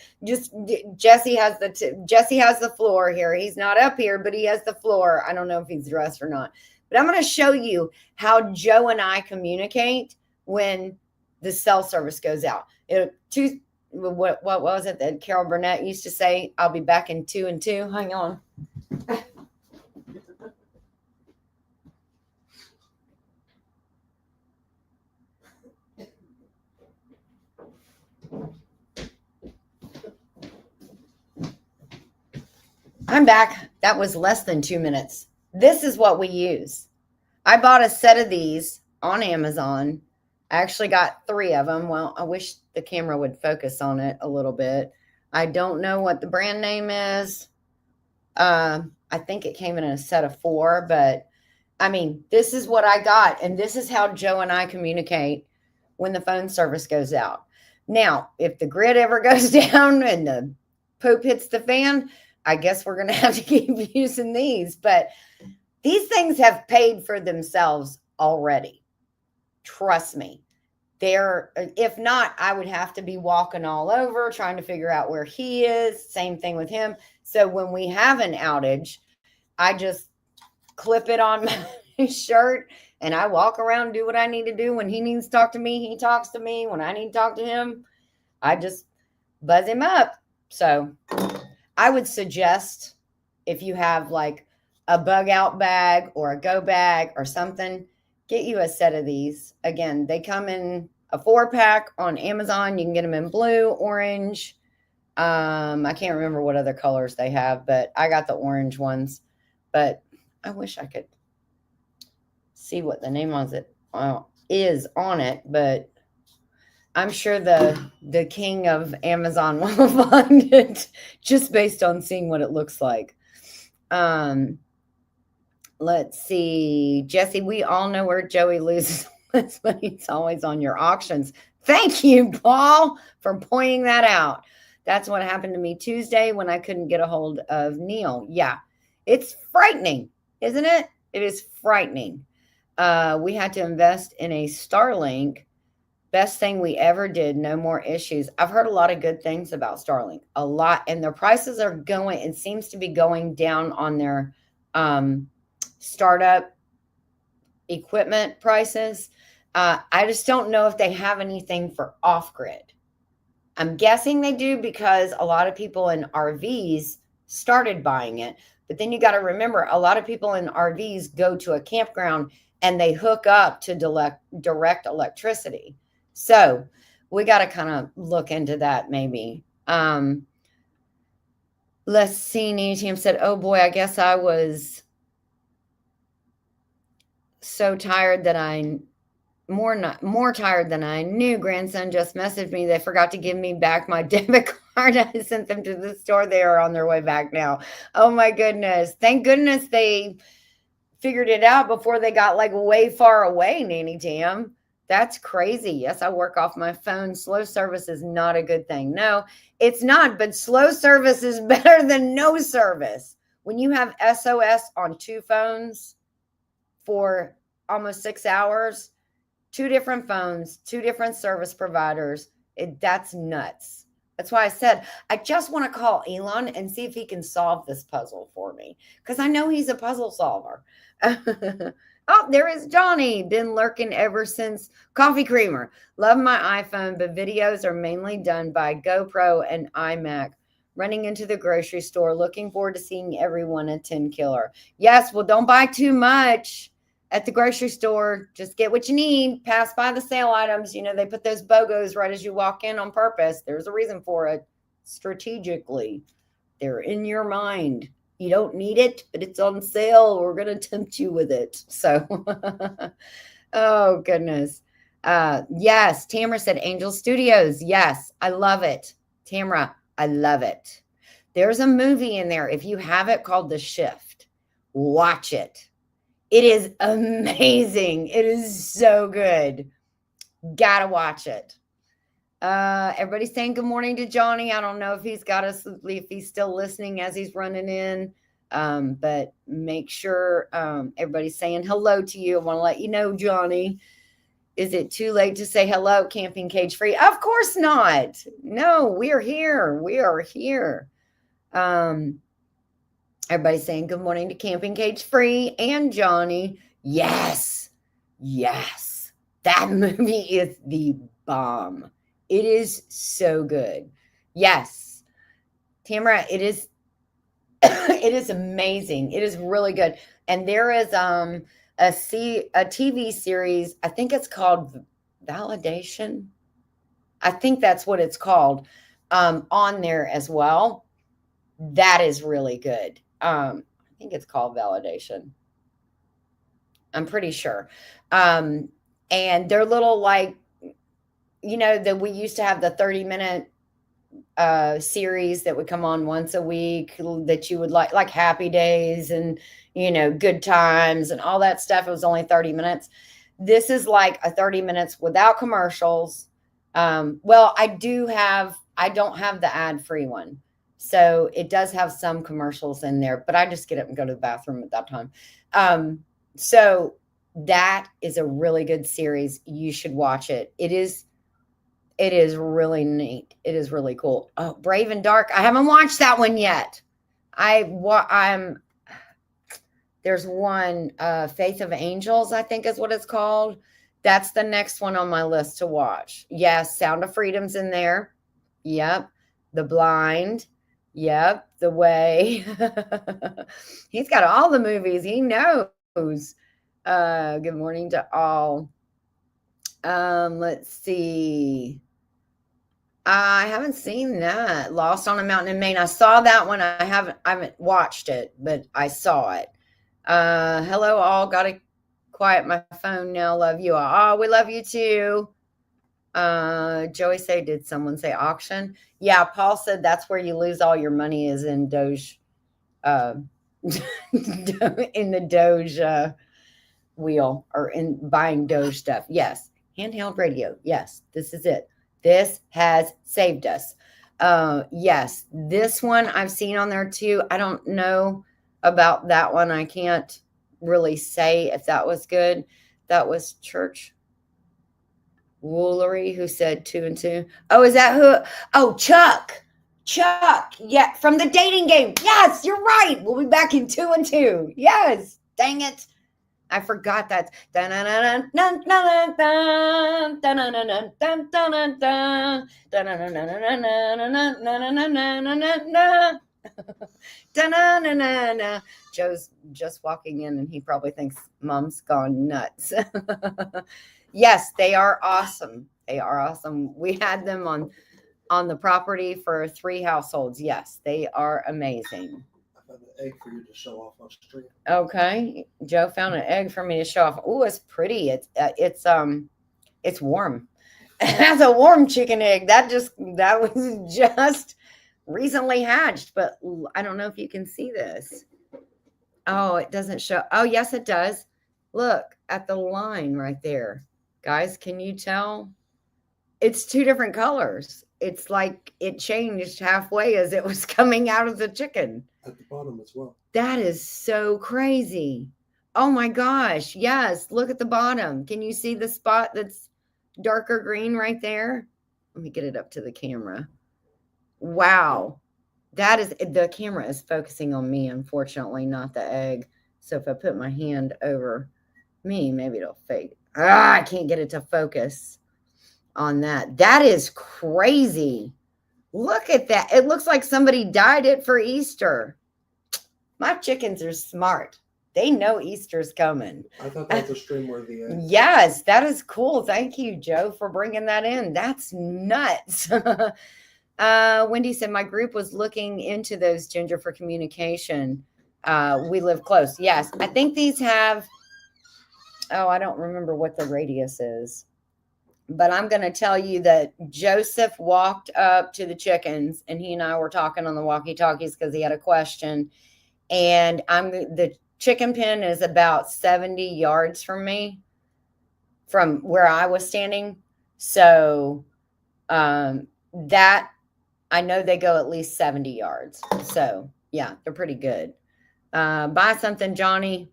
Jesse has the floor here. He's not up here, but he has the floor. I don't know if he's dressed or not. But I'm going to show you how Joe and I communicate when the cell service goes out. What was it that Carol Burnett used to say? I'll be back in 2 and 2. Hang on. I'm back. That was less than 2 minutes. This is what we use. I bought a set of these on Amazon. I actually got 3 of them. Well, I wish the camera would focus on it a little bit. I don't know what the brand name is. I think it came in a set of 4, but I mean, this is what I got. And this is how Joe and I communicate when the phone service goes out. Now, if the grid ever goes down and the poop hits the fan, I guess we're going to have to keep using these. But these things have paid for themselves already. Trust me. If not, I would have to be walking all over trying to figure out where he is. Same thing with him. So when we have an outage, I just clip it on my shirt and I walk around, do what I need to do. When he needs to talk to me, he talks to me. When I need to talk to him, I just buzz him up. So I would suggest, if you have like a bug out bag or a go bag or something, get you a set of these. Again, they come in a 4-pack on Amazon. You can get them in blue, orange. I can't remember what other colors they have, but I got the orange ones. But I wish I could see what the name is on it, but I'm sure the king of Amazon will find it just based on seeing what it looks like. Let's see. Jesse, we all know where Joey loses, but he's always on your auctions. Thank you, Paul, for pointing that out. That's what happened to me Tuesday when I couldn't get a hold of Neil. Yeah, it's frightening, isn't it? It is frightening. We had to invest in a Starlink. Best thing we ever did. No more issues. I've heard a lot of good things about Starlink. A lot. And their prices are going, it seems to be going down on their startup equipment prices. I just don't know if they have anything for off-grid. I'm guessing they do because a lot of people in RVs started buying it. But then you got to remember, a lot of people in RVs go to a campground and they hook up to direct electricity. So we got to kind of look into that maybe. Let's see. Nene said, oh boy, I guess I was so tired that more tired than I knew. Grandson just messaged me. They forgot to give me back my debit card. I sent them to the store. They are on their way back now. Oh my goodness. Thank goodness they figured it out before they got like way far away, Nanny Tam. That's crazy. Yes, I work off my phone. Slow service is not a good thing. No, it's not, but slow service is better than no service. When you have SOS on 2 phones for almost 6 hours, 2 different phones, 2 different service providers, that's nuts. That's why I said, I just want to call Elon and see if he can solve this puzzle for me, because I know he's a puzzle solver. Oh, there is Johnny. Been lurking ever since Coffee Creamer. Love my iPhone, but videos are mainly done by GoPro and iMac. Running into the grocery store. Looking forward to seeing everyone at 10 Killer. Yes, well, don't buy too much at the grocery store. Just get what you need. Pass by the sale items. You know, they put those BOGOs right as you walk in on purpose. There's a reason for it. Strategically, they're in your mind. You don't need it, but it's on sale. We're going to tempt you with it. So, oh, goodness. Yes, Tamara said Angel Studios. Yes, I love it. Tamara, I love it. There's a movie in there, if you have it, called The Shift. Watch it. It is amazing. It is so good. Gotta watch it. Everybody's saying good morning to Johnny. I don't know if he's got us, if he's still listening as he's running in. But make sure everybody's saying hello to you. I want to let you know, Johnny. Is it too late to say hello, Camping Cage Free? Of course not. No, we are here. We are here. Everybody's saying good morning to Camping Cage Free and Johnny. Yes. Yes. That movie is the bomb. It is so good. Yes. Tamara, it is it is amazing. It is really good. And there is a TV series, I think it's called Validation. I think that's what it's called, on there as well. That is really good. I think it's called Validation. I'm pretty sure. And they're little, like, you know, that we used to have the 30-minute series that would come on once a week that you would like Happy Days and, you know, Good Times and all that stuff. It was only 30 minutes. This is like a 30 minutes without commercials. Well, I don't have the ad-free one. So it does have some commercials in there, but I just get up and go to the bathroom at that time. So that is a really good series. You should watch it. It is really neat. It is really cool. Oh, Brave and Dark. I haven't watched that one yet. There's one, Faith of Angels, I think is what it's called. That's the next one on my list to watch. Yes, Sound of Freedom's in there. Yep. The Blind. Yep. The Way. He's got all the movies. He knows. Good morning to all. Let's see. I haven't seen that. Lost on a Mountain in Maine. I saw that one. I haven't watched it, but I saw it. Hello all. Gotta quiet my phone now. Love you all. Oh, we love you too. Joey say, did someone say auction? Yeah, Paul said that's where you lose all your money is in Doge, in the Doge wheel, or in buying Doge stuff. Yes. Handheld radio. Yes, this is it. This has saved us. Yes, this one I've seen on there too. I don't know about that one. I can't really say if that was good. That was Church Woolery who said 2 and 2. Oh, is that who? Oh, Chuck. Yeah, from the dating game. Yes, you're right. We'll be back in 2 and 2. Yes. Dang it. I forgot that. Joe's just walking in and he probably thinks Mom's gone nuts. Yes, they are awesome. They are awesome. We had them on the property for 3 households. Yes, they are amazing. An egg for you to show off on stream. Okay, Joe found an egg for me to show off. Oh, it's pretty. It's warm. That's a warm chicken egg. That was just recently hatched, but I don't know if you can see this. Oh, it doesn't show. Oh, yes, it does. Look at the line right there, guys. Can you tell? It's two different colors. It's like it changed halfway as it was coming out of the chicken. At the bottom as well. That is so crazy. Oh my gosh. Yes. Look at the bottom. Can you see the spot that's darker green right there? Let me get it up to the camera. Wow. That is, the camera is focusing on me, unfortunately, not the egg. So if I put my hand over me, maybe it'll fade. I can't get it to focus on that. That is crazy. Look at that. It looks like somebody dyed it for Easter. My chickens are smart. They know Easter's coming. I thought that was a stream-worthy egg. Yes, that is cool. Thank you, Joe, for bringing that in. That's nuts. Wendy said, my group was looking into those, Ginger, for communication. We live close. Yes, I think these have, I don't remember what the radius is. But I'm going to tell you that Joseph walked up to the chickens, and he and I were talking on the walkie-talkies because he had a question. And the chicken pen is about 70 yards from me, from where I was standing. So that I know they go at least 70 yards. So yeah, they're pretty good. Buy something, Johnny.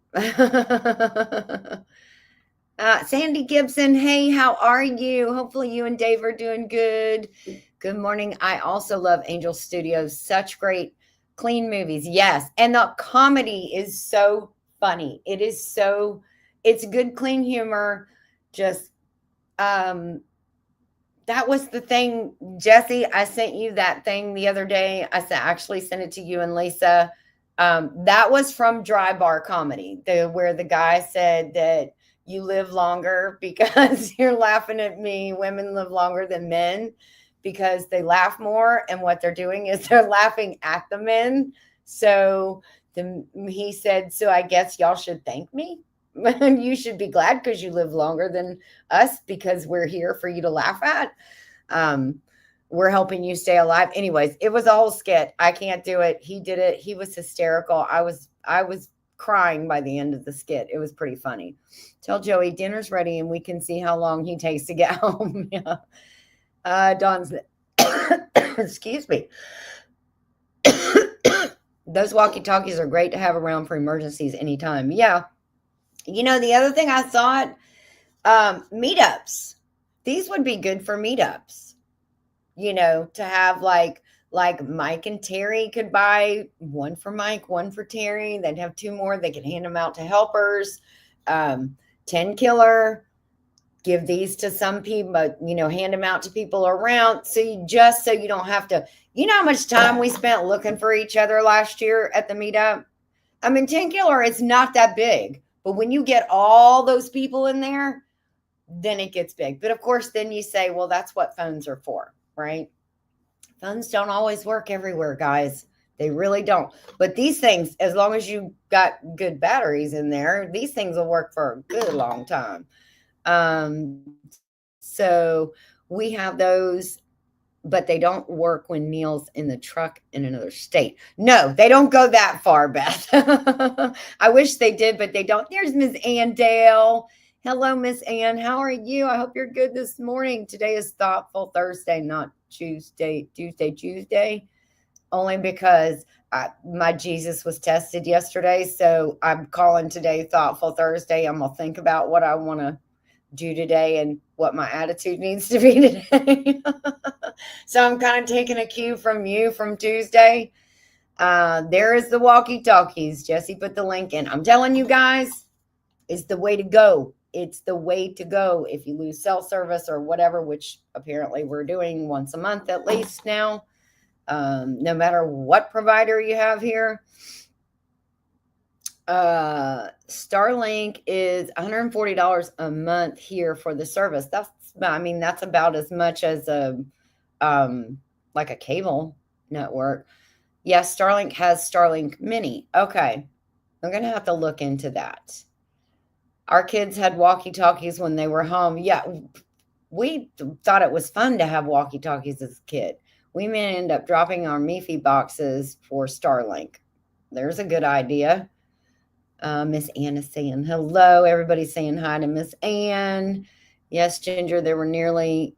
Sandy Gibson, hey, how are you? Hopefully you and Dave are doing good. Good morning. I also love Angel Studios. Such great, clean movies. Yes. And the comedy is so funny. It's good, clean humor. Just, that was the thing, Jesse, I sent you that thing the other day. Actually sent it to you and Lisa. That was from Dry Bar Comedy, where the guy said that you live longer because you're laughing at me. Women live longer than men because they laugh more. And what they're doing is they're laughing at the men. So he said, so I guess y'all should thank me. You should be glad because you live longer than us because we're here for you to laugh at. We're helping you stay alive. Anyways, it was a whole skit. I can't do it. He did it. He was hysterical. I was crying by the end of the skit. It was pretty funny. Tell Joey dinner's ready and we can see how long he takes to get home. Yeah. Dawn's, excuse me. Those walkie-talkies are great to have around for emergencies anytime. Yeah. The other thing I thought, meetups. These would be good for meetups. To have like Mike and Terry could buy one for Mike, one for Terry. They'd have two more. They could hand them out to helpers. 10 killer, give these to some people, hand them out to people around. So you don't have to, how much time we spent looking for each other last year at the meetup? 10 killer, it's not that big, but when you get all those people in there, then it gets big. But of course, then you say, well, that's what phones are for, right? Phones don't always work everywhere, guys. They really don't. But these things, as long as you got good batteries in there, these things will work for a good long time. So we have those, but they don't work when Neil's in the truck in another state. No, they don't go that far, Beth. I wish they did, but they don't. There's Miss Ann Dale. Hello, Miss Ann. How are you? I hope you're good this morning. Today is Thoughtful Thursday, not Tuesday, only because my Jesus was tested yesterday. So I'm calling today Thoughtful Thursday. I'm going to think about what I want to do today and what my attitude needs to be today. So I'm kind of taking a cue from you from Tuesday. There is the walkie-talkies. Jesse put the link in. I'm telling you guys, it's the way to go. It's the way to go if you lose cell service or whatever, which apparently we're doing once a month at least now, no matter what provider you have here. Starlink is $140 a month here for the service. That's about as much as like a cable network. Yes, Starlink has Starlink Mini. Okay. I'm going to have to look into that. Our kids had walkie-talkies when they were home. Yeah, we thought it was fun to have walkie-talkies as a kid. We may end up dropping our Mifi boxes for Starlink. There's a good idea. Miss Ann is saying hello. Everybody's saying hi to Miss Ann. Yes, Ginger, there were nearly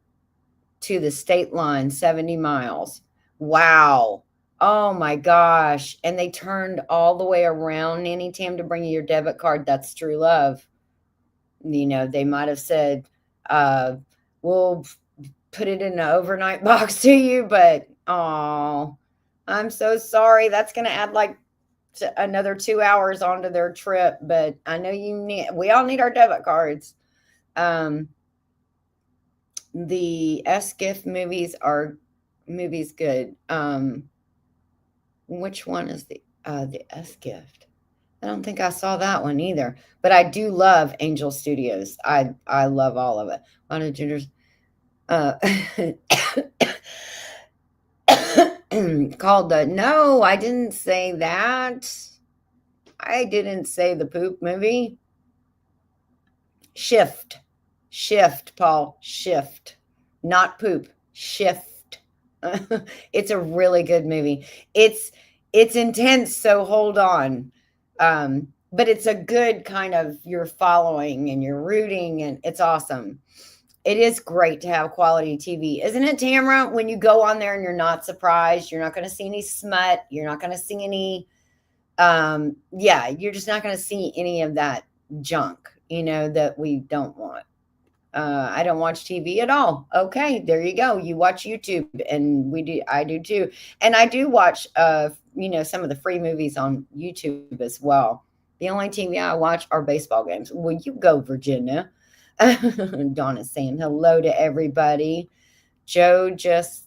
to the state line, 70 miles. Wow. Oh my gosh. And they turned all the way around, Nanny Tam, to bring you your debit card. That's true love. They might have said, we'll put it in an overnight box to you, but oh, I'm so sorry. That's going to add like another 2 hours onto their trip. But I know we all need our debit cards. The S-Gift movies are movies good. Which one is the S-Gift? I don't think I saw that one either. But I do love Angel Studios. I love all of it. A lot of genders. Called the no, I didn't say that. I didn't say the poop movie. Shift, Paul, shift, not poop, shift. It's a really good movie. It's intense, so hold on. But it's a good kind of, you're following and you're rooting, and it's awesome. It is great to have quality TV, isn't it, Tamara? When you go on there and you're not surprised, you're not going to see any smut, you're not going to see any, you're just not going to see any of that junk, that we don't want. I don't watch TV at all. Okay, there you go. You watch YouTube, and I do too. And I do watch, some of the free movies on YouTube as well. The only TV I watch are baseball games. Well, you go, Virginia. Donna's saying hello to everybody. Joe just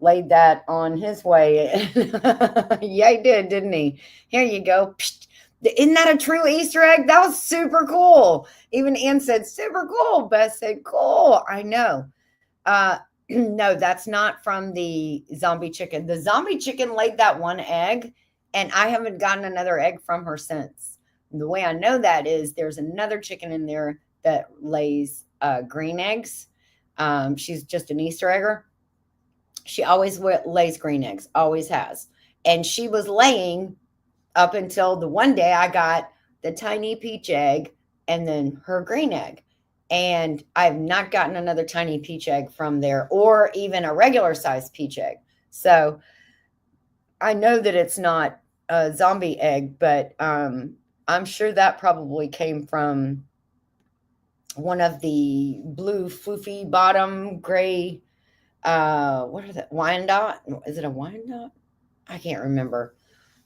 laid that on his way. Yeah, he did, didn't he? Here you go. Psst. Isn't that a true Easter egg? That was super cool. Even Ann said, super cool. Beth said, cool. I know. No, that's not from the zombie chicken. The zombie chicken laid that one egg, and I haven't gotten another egg from her since. The way I know that is there's another chicken in there that lays green eggs. She's just an Easter egger. She always lays green eggs, always has. And she was laying up until the one day I got the tiny peach egg and then her green egg. And I've not gotten another tiny peach egg from there, or even a regular sized peach egg. So I know that it's not a zombie egg, but I'm sure that probably came from one of the blue floofy bottom gray, what are that, Wyandotte? Is it a Wyandotte? I can't remember.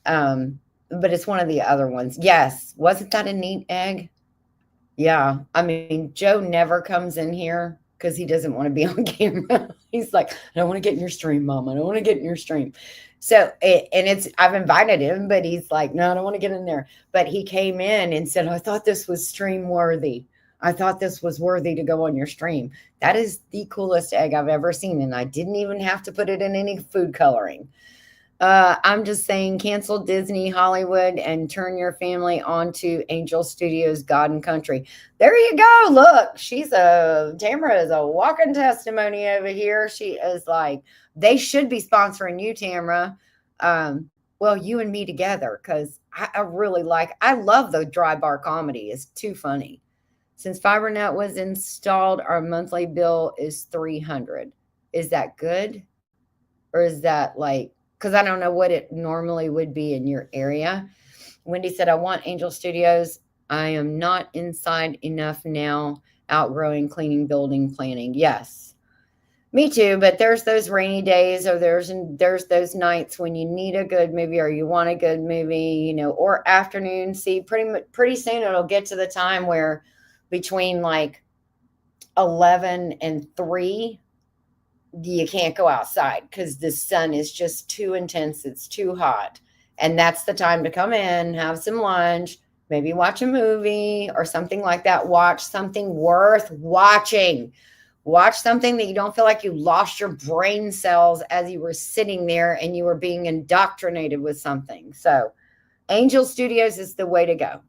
But it's one of the other ones. Yes. Wasn't that a neat egg? Yeah. I mean, Joe never comes in here because he doesn't want to be on camera. He's like, I don't want to get in your stream, Mom. I don't want to get in your stream. So, I've invited him, but he's like, no, I don't want to get in there. But he came in and said, I thought this was stream worthy. I thought this was worthy to go on your stream. That is the coolest egg I've ever seen. And I didn't even have to put it in any food coloring. I'm just saying, cancel Disney, Hollywood, and turn your family onto Angel Studios, God and Country. There you go. Look, Tamara is a walking testimony over here. She is like, they should be sponsoring you, Tamara. Well, you and me together, because I love the dry bar comedy. It's too funny. Since FiberNet was installed, our monthly bill is $300. Is that good? Or is that like, because I don't know what it normally would be in your area. Wendy said, I want Angel Studios. I am not inside enough now, outgrowing cleaning, building, planning. Yes, me too. But there's those rainy days, or there's those nights when you need a good movie, or you want a good movie, or afternoon. See, pretty soon it'll get to the time where between like 11 and 3, you can't go outside because the sun is just too intense. It's too hot. And that's the time to come in, have some lunch, maybe watch a movie or something like that. Watch something worth watching. Watch something that you don't feel like you lost your brain cells as you were sitting there and you were being indoctrinated with something. So Angel Studios is the way to go.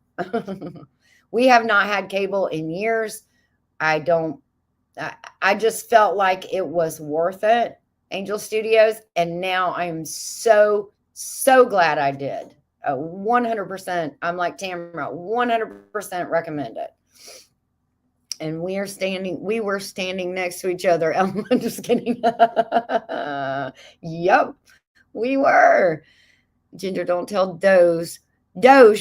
We have not had cable in years. I just felt like it was worth it, Angel Studios. And now I'm so, so glad I did. 100%. I'm like Tamara, 100% recommend it. And we were standing next to each other. I'm just kidding. Yep, we were. Ginger, don't tell Doge,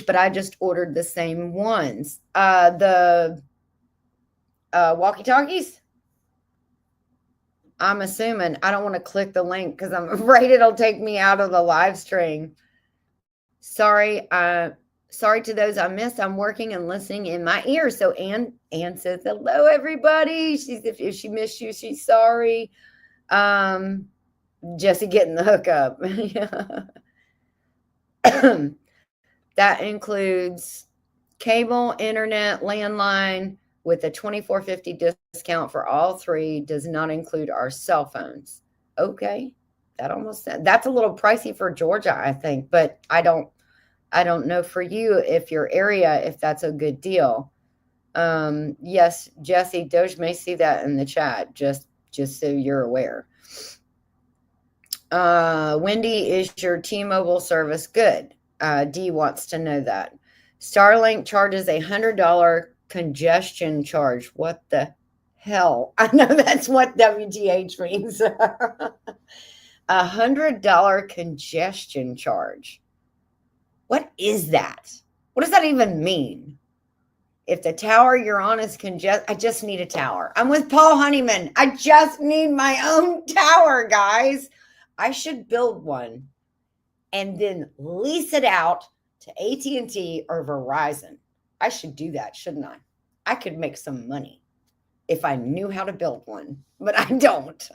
but I just ordered the same ones. The walkie-talkies. I'm assuming I don't want to click the link because I'm afraid it'll take me out of the live stream. Sorry, sorry to those I missed. I'm working and listening in my ear. So Ann says hello, everybody. If she missed you, she's sorry. Jesse getting the hookup. That includes cable, internet, landline with a $24.50 discount for all three. Does not include our cell phones. Okay, that's a little pricey for Georgia, I think, but I don't know for you if your area if that's a good deal. Yes, Jesse, Doge may see that in the chat, just so you're aware. Wendy, is your T-Mobile service good? D wants to know that. Starlink charges $100 congestion charge. What the hell? I know that's what WTH means. $100 congestion charge. What is that? What does that even mean? If the tower you're on is I just need a tower. I'm with Paul Honeyman. I just need my own tower, guys. I should build one and then lease it out to AT&T or Verizon. I should do that, shouldn't I? I could make some money if I knew how to build one, but I don't.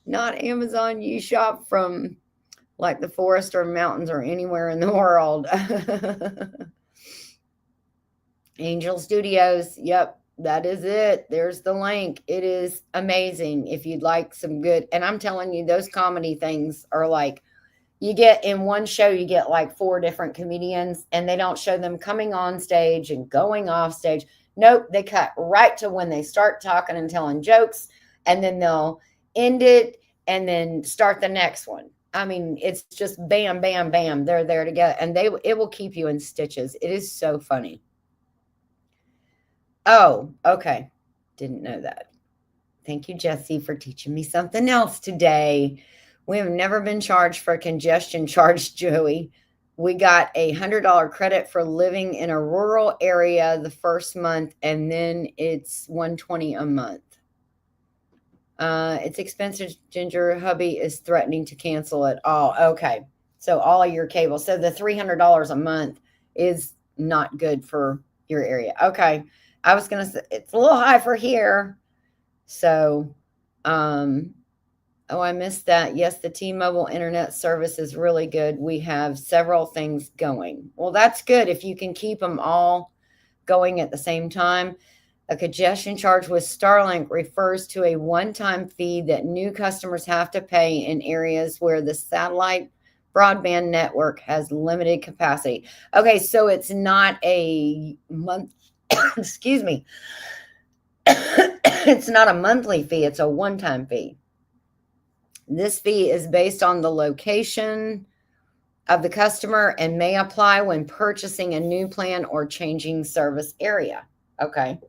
Not Amazon. You shop from like the forest or mountains or anywhere in the world. Angel Studios. Yep, that is it. There's the link. It is amazing if you'd like some good. And I'm telling you, those comedy things are like, you get in one show, you get like 4 different comedians, and they don't show them coming on stage and going off stage. Nope, they cut right to when they start talking and telling jokes, and then they'll end it and then start the next one. I mean, it's just bam, bam, bam. They're there together, and it will keep you in stitches. It is so funny. Oh, okay. Didn't know that. Thank you, Jesse, for teaching me something else today. We have never been charged for a congestion charge, Joey. We got a $100 credit for living in a rural area the first month, and then it's $120 a month. It's expensive. Ginger, hubby is threatening to cancel it all. Okay, so all of your cable. So the $300 a month is not good for your area. Okay, I was gonna say it's a little high for here. So, oh, I missed that. Yes, the T-Mobile internet service is really good. We have several things going. Well, that's good if you can keep them all going at the same time. A congestion charge with Starlink refers to a one-time fee that new customers have to pay in areas where the satellite broadband network has limited capacity. Okay, so it's not a month, excuse me. It's not a monthly fee, it's a one-time fee. This fee is based on the location of the customer and may apply when purchasing a new plan or changing service area. Okay.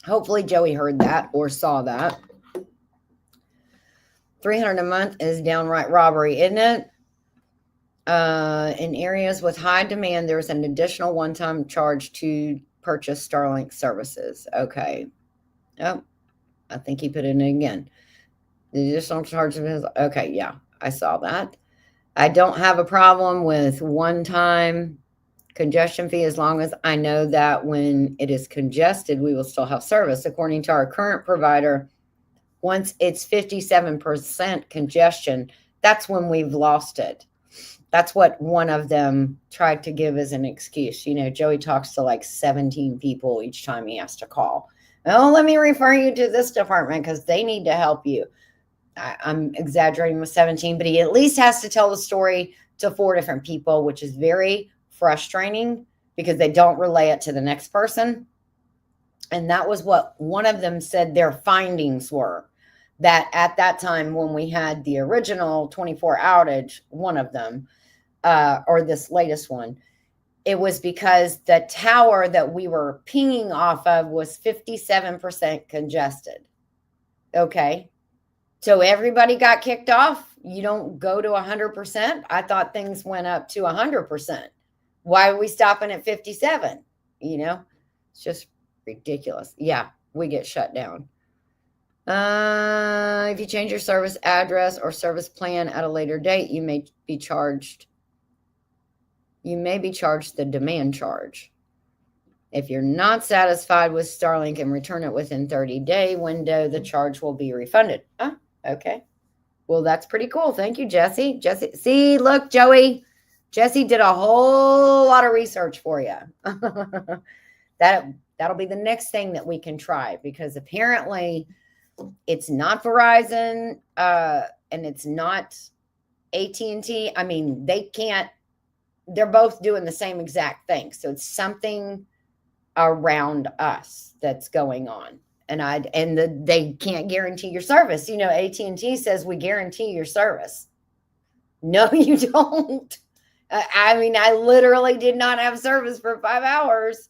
Hopefully Joey heard that or saw that. $300 a month is downright robbery, isn't it? In areas with high demand, there's an additional one-time charge to purchase Starlink services. Okay. Oh, I think he put it in again. The additional charge of okay, yeah, I saw that. I don't have a problem with one-time congestion fee as long as I know that when it is congested, we will still have service. According to our current provider, once it's 57% congestion, that's when we've lost it. That's what one of them tried to give as an excuse. You know, Joey talks to like 17 people each time he has to call. Oh, let me refer you to this department because they need to help you. I'm exaggerating with 17, but he at least has to tell the story to 4 different people, which is very frustrating because they don't relay it to the next person. And that was what one of them said their findings were, that at that time when we had the original 24 outage, one of them, or this latest one, it was because the tower that we were pinging off of was 57% congested. Okay. So everybody got kicked off. You don't go to 100%. I thought things went up to 100%. Why are we stopping at 57? It's just ridiculous. Yeah, we get shut down. If you change your service address or service plan at a later date, you may be charged the demand charge. If you're not satisfied with Starlink and return it within 30-day window, the charge will be refunded. Oh, okay. Well, that's pretty cool. Thank you, Jesse. See, look, Joey. Jesse did a whole lot of research for you. That'll be the next thing that we can try, because apparently it's not Verizon and it's not AT&T. I mean, they're both doing the same exact thing. So it's something around us that's going on. And they can't guarantee your service. AT&T says we guarantee your service. No, you don't. I literally did not have service for 5 hours.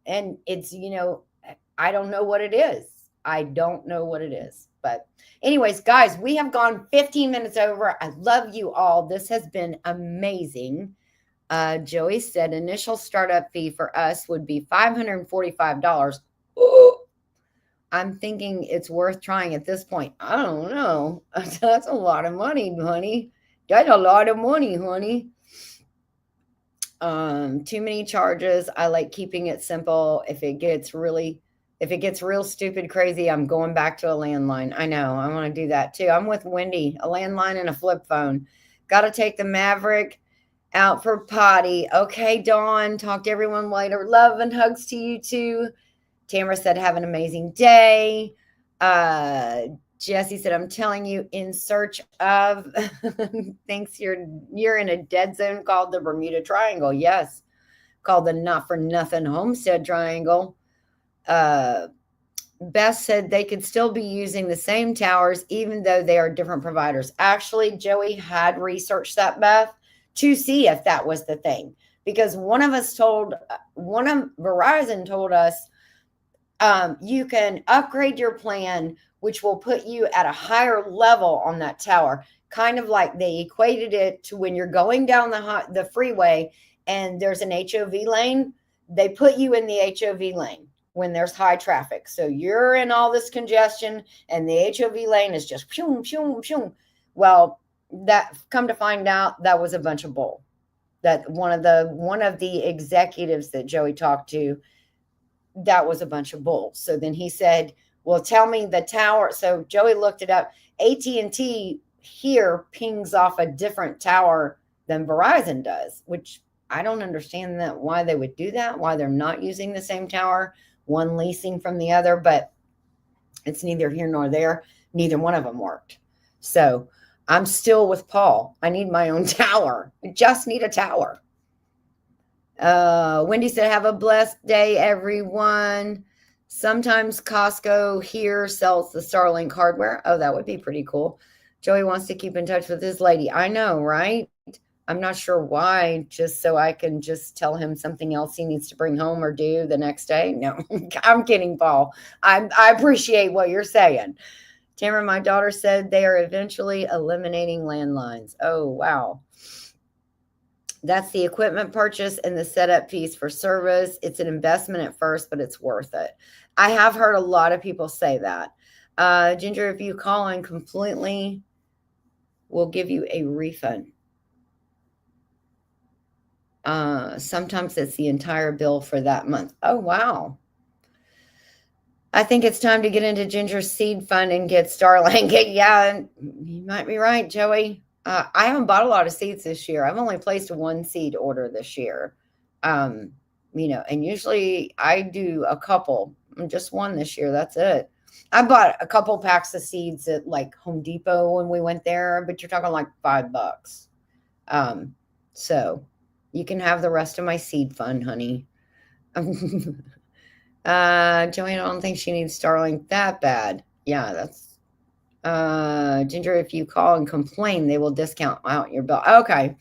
And it's, I don't know what it is. But anyways, guys, we have gone 15 minutes over. I love you all. This has been amazing. Joey said initial startup fee for us would be $545. Ooh, I'm thinking it's worth trying at this point. I don't know. That's a lot of money, honey. That's a lot of money, honey. Too many charges. I like keeping it simple. If it gets real stupid crazy, I'm going back to a landline. I know. I want to do that too. I'm with Wendy, a landline and a flip phone. Got to take the Maverick out for potty. Okay, Dawn. Talk to everyone later. Love and hugs to you too. Tamara said, have an amazing day. Jesse said, I'm telling you, in search of, thinks you're in a dead zone called the Bermuda Triangle. Yes. Called the not for nothing Homestead Triangle. Beth said they could still be using the same towers, even though they are different providers. Actually, Joey had researched that, Beth, to see if that was the thing, because one of Verizon told us, you can upgrade your plan, which will put you at a higher level on that tower. Kind of like they equated it to when you're going down the freeway and there's an HOV lane, they put you in the HOV lane when there's high traffic. So you're in all this congestion and the HOV lane is just pshum, pshum, pshum. Well, that, come to find out, that was a bunch of bull. That one of the executives that Joey talked to, that was a bunch of bull. So then he said, well, tell me the tower. So Joey looked it up. AT&T here pings off a different tower than Verizon does, which I don't understand that, why they would do that, why they're not using the same tower, one leasing from the other, but it's neither here nor there. Neither one of them worked. So I'm still with Paul. I need my own tower. I just need a tower. Wendy said, have a blessed day, everyone. Sometimes Costco here sells the Starlink hardware. Oh, that would be pretty cool. Joey wants to keep in touch with his lady. I know, right? I'm not sure why, just so I can just tell him something else he needs to bring home or do the next day. No, I'm kidding, Paul. I appreciate what you're saying. Tamara, my daughter said they are eventually eliminating landlines. Oh, wow. That's the equipment purchase and the setup fees for service. It's an investment at first, but it's worth it. I have heard a lot of people say that. Ginger, if you call in completely, we'll give you a refund. Sometimes it's the entire bill for that month. Oh, wow. I think it's time to get into Ginger's seed fund and get Starlink. Yeah, you might be right, Joey. I haven't bought a lot of seeds this year. I've only placed one seed order this year. And usually I do a couple, just one this year. That's it. I bought a couple packs of seeds at like Home Depot when we went there, but you're talking like $5. So you can have the rest of my seed fund, honey. Joey, I don't think she needs Starlink that bad. Yeah, that's Ginger, if you call and complain, they will discount out your bill. Okay.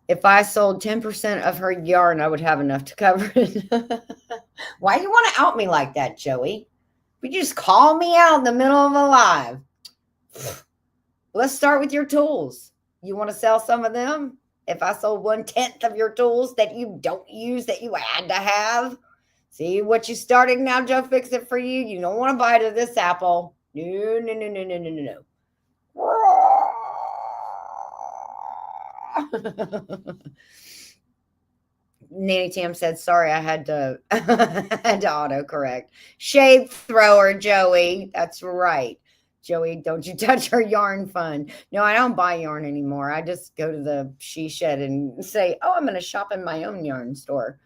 If I sold 10% of her yarn, I would have enough to cover it. Why do you want to out me like that, Joey? You just call me out in the middle of a live. Let's start with your tools. You want to sell some of them? If I sold 1/10 of your tools that you don't use that you had to have, see what you started now, Joe Fix It for you. You don't want to bite of this apple. No, no, no, no, no, no, no, no. Nanny Tam said, sorry, I had to had to autocorrect. Shade thrower, Joey. That's right. Joey, don't you touch her yarn fund. No, I don't buy yarn anymore. I just go to the she shed and say, oh, I'm going to shop in my own yarn store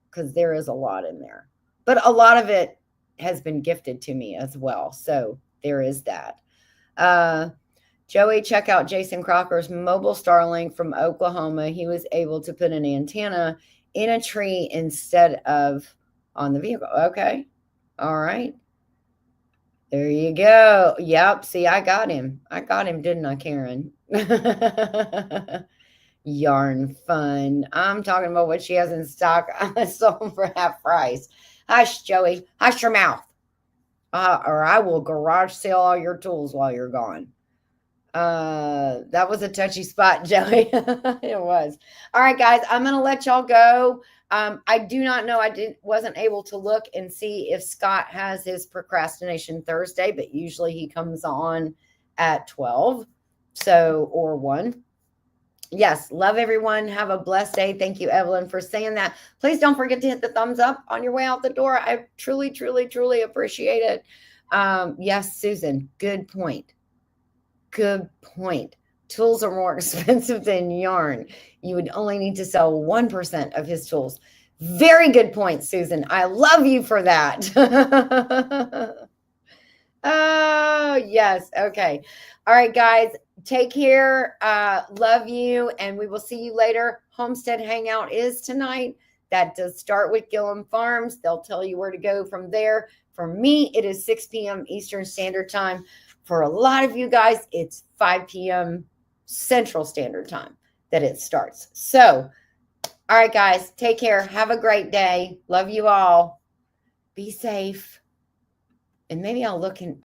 because there is a lot in there. But a lot of it has been gifted to me as well. So there is that. Joey, check out Jason Crocker's mobile Starlink from Oklahoma. He was able to put an antenna in a tree instead of on the vehicle. Okay. All right. There you go. Yep. See, I got him. I got him, didn't I, Karen? Yarn fun. I'm talking about what she has in stock. I sold for half price. Hush, Joey. Hush your mouth. Or I will garage sale all your tools while you're gone. That was a touchy spot, Joey. It was. All right, guys, I'm gonna let y'all go. I do not know. Wasn't able to look and see if Scott has his procrastination Thursday, but usually he comes on at 12. So, or 1. Yes, love everyone. Have a blessed day. Thank you, Evelyn, for saying that. Please don't forget to hit the thumbs up on your way out the door. I truly, truly, truly appreciate it. Yes, Susan, good point. Good point. Tools are more expensive than yarn. You would only need to sell 1% of his tools. Very good point, Susan. I love you for that. Oh, yes. Okay. All right, guys. Take care. Love you. And we will see you later. Homestead Hangout is tonight. That does start with Gillum Farms. They'll tell you where to go from there. For me, it is 6 p.m. Eastern Standard Time. For a lot of you guys, it's 5 p.m. Central Standard Time that it starts. So, all right, guys, take care. Have a great day. Love you all. Be safe. And maybe I'll look in.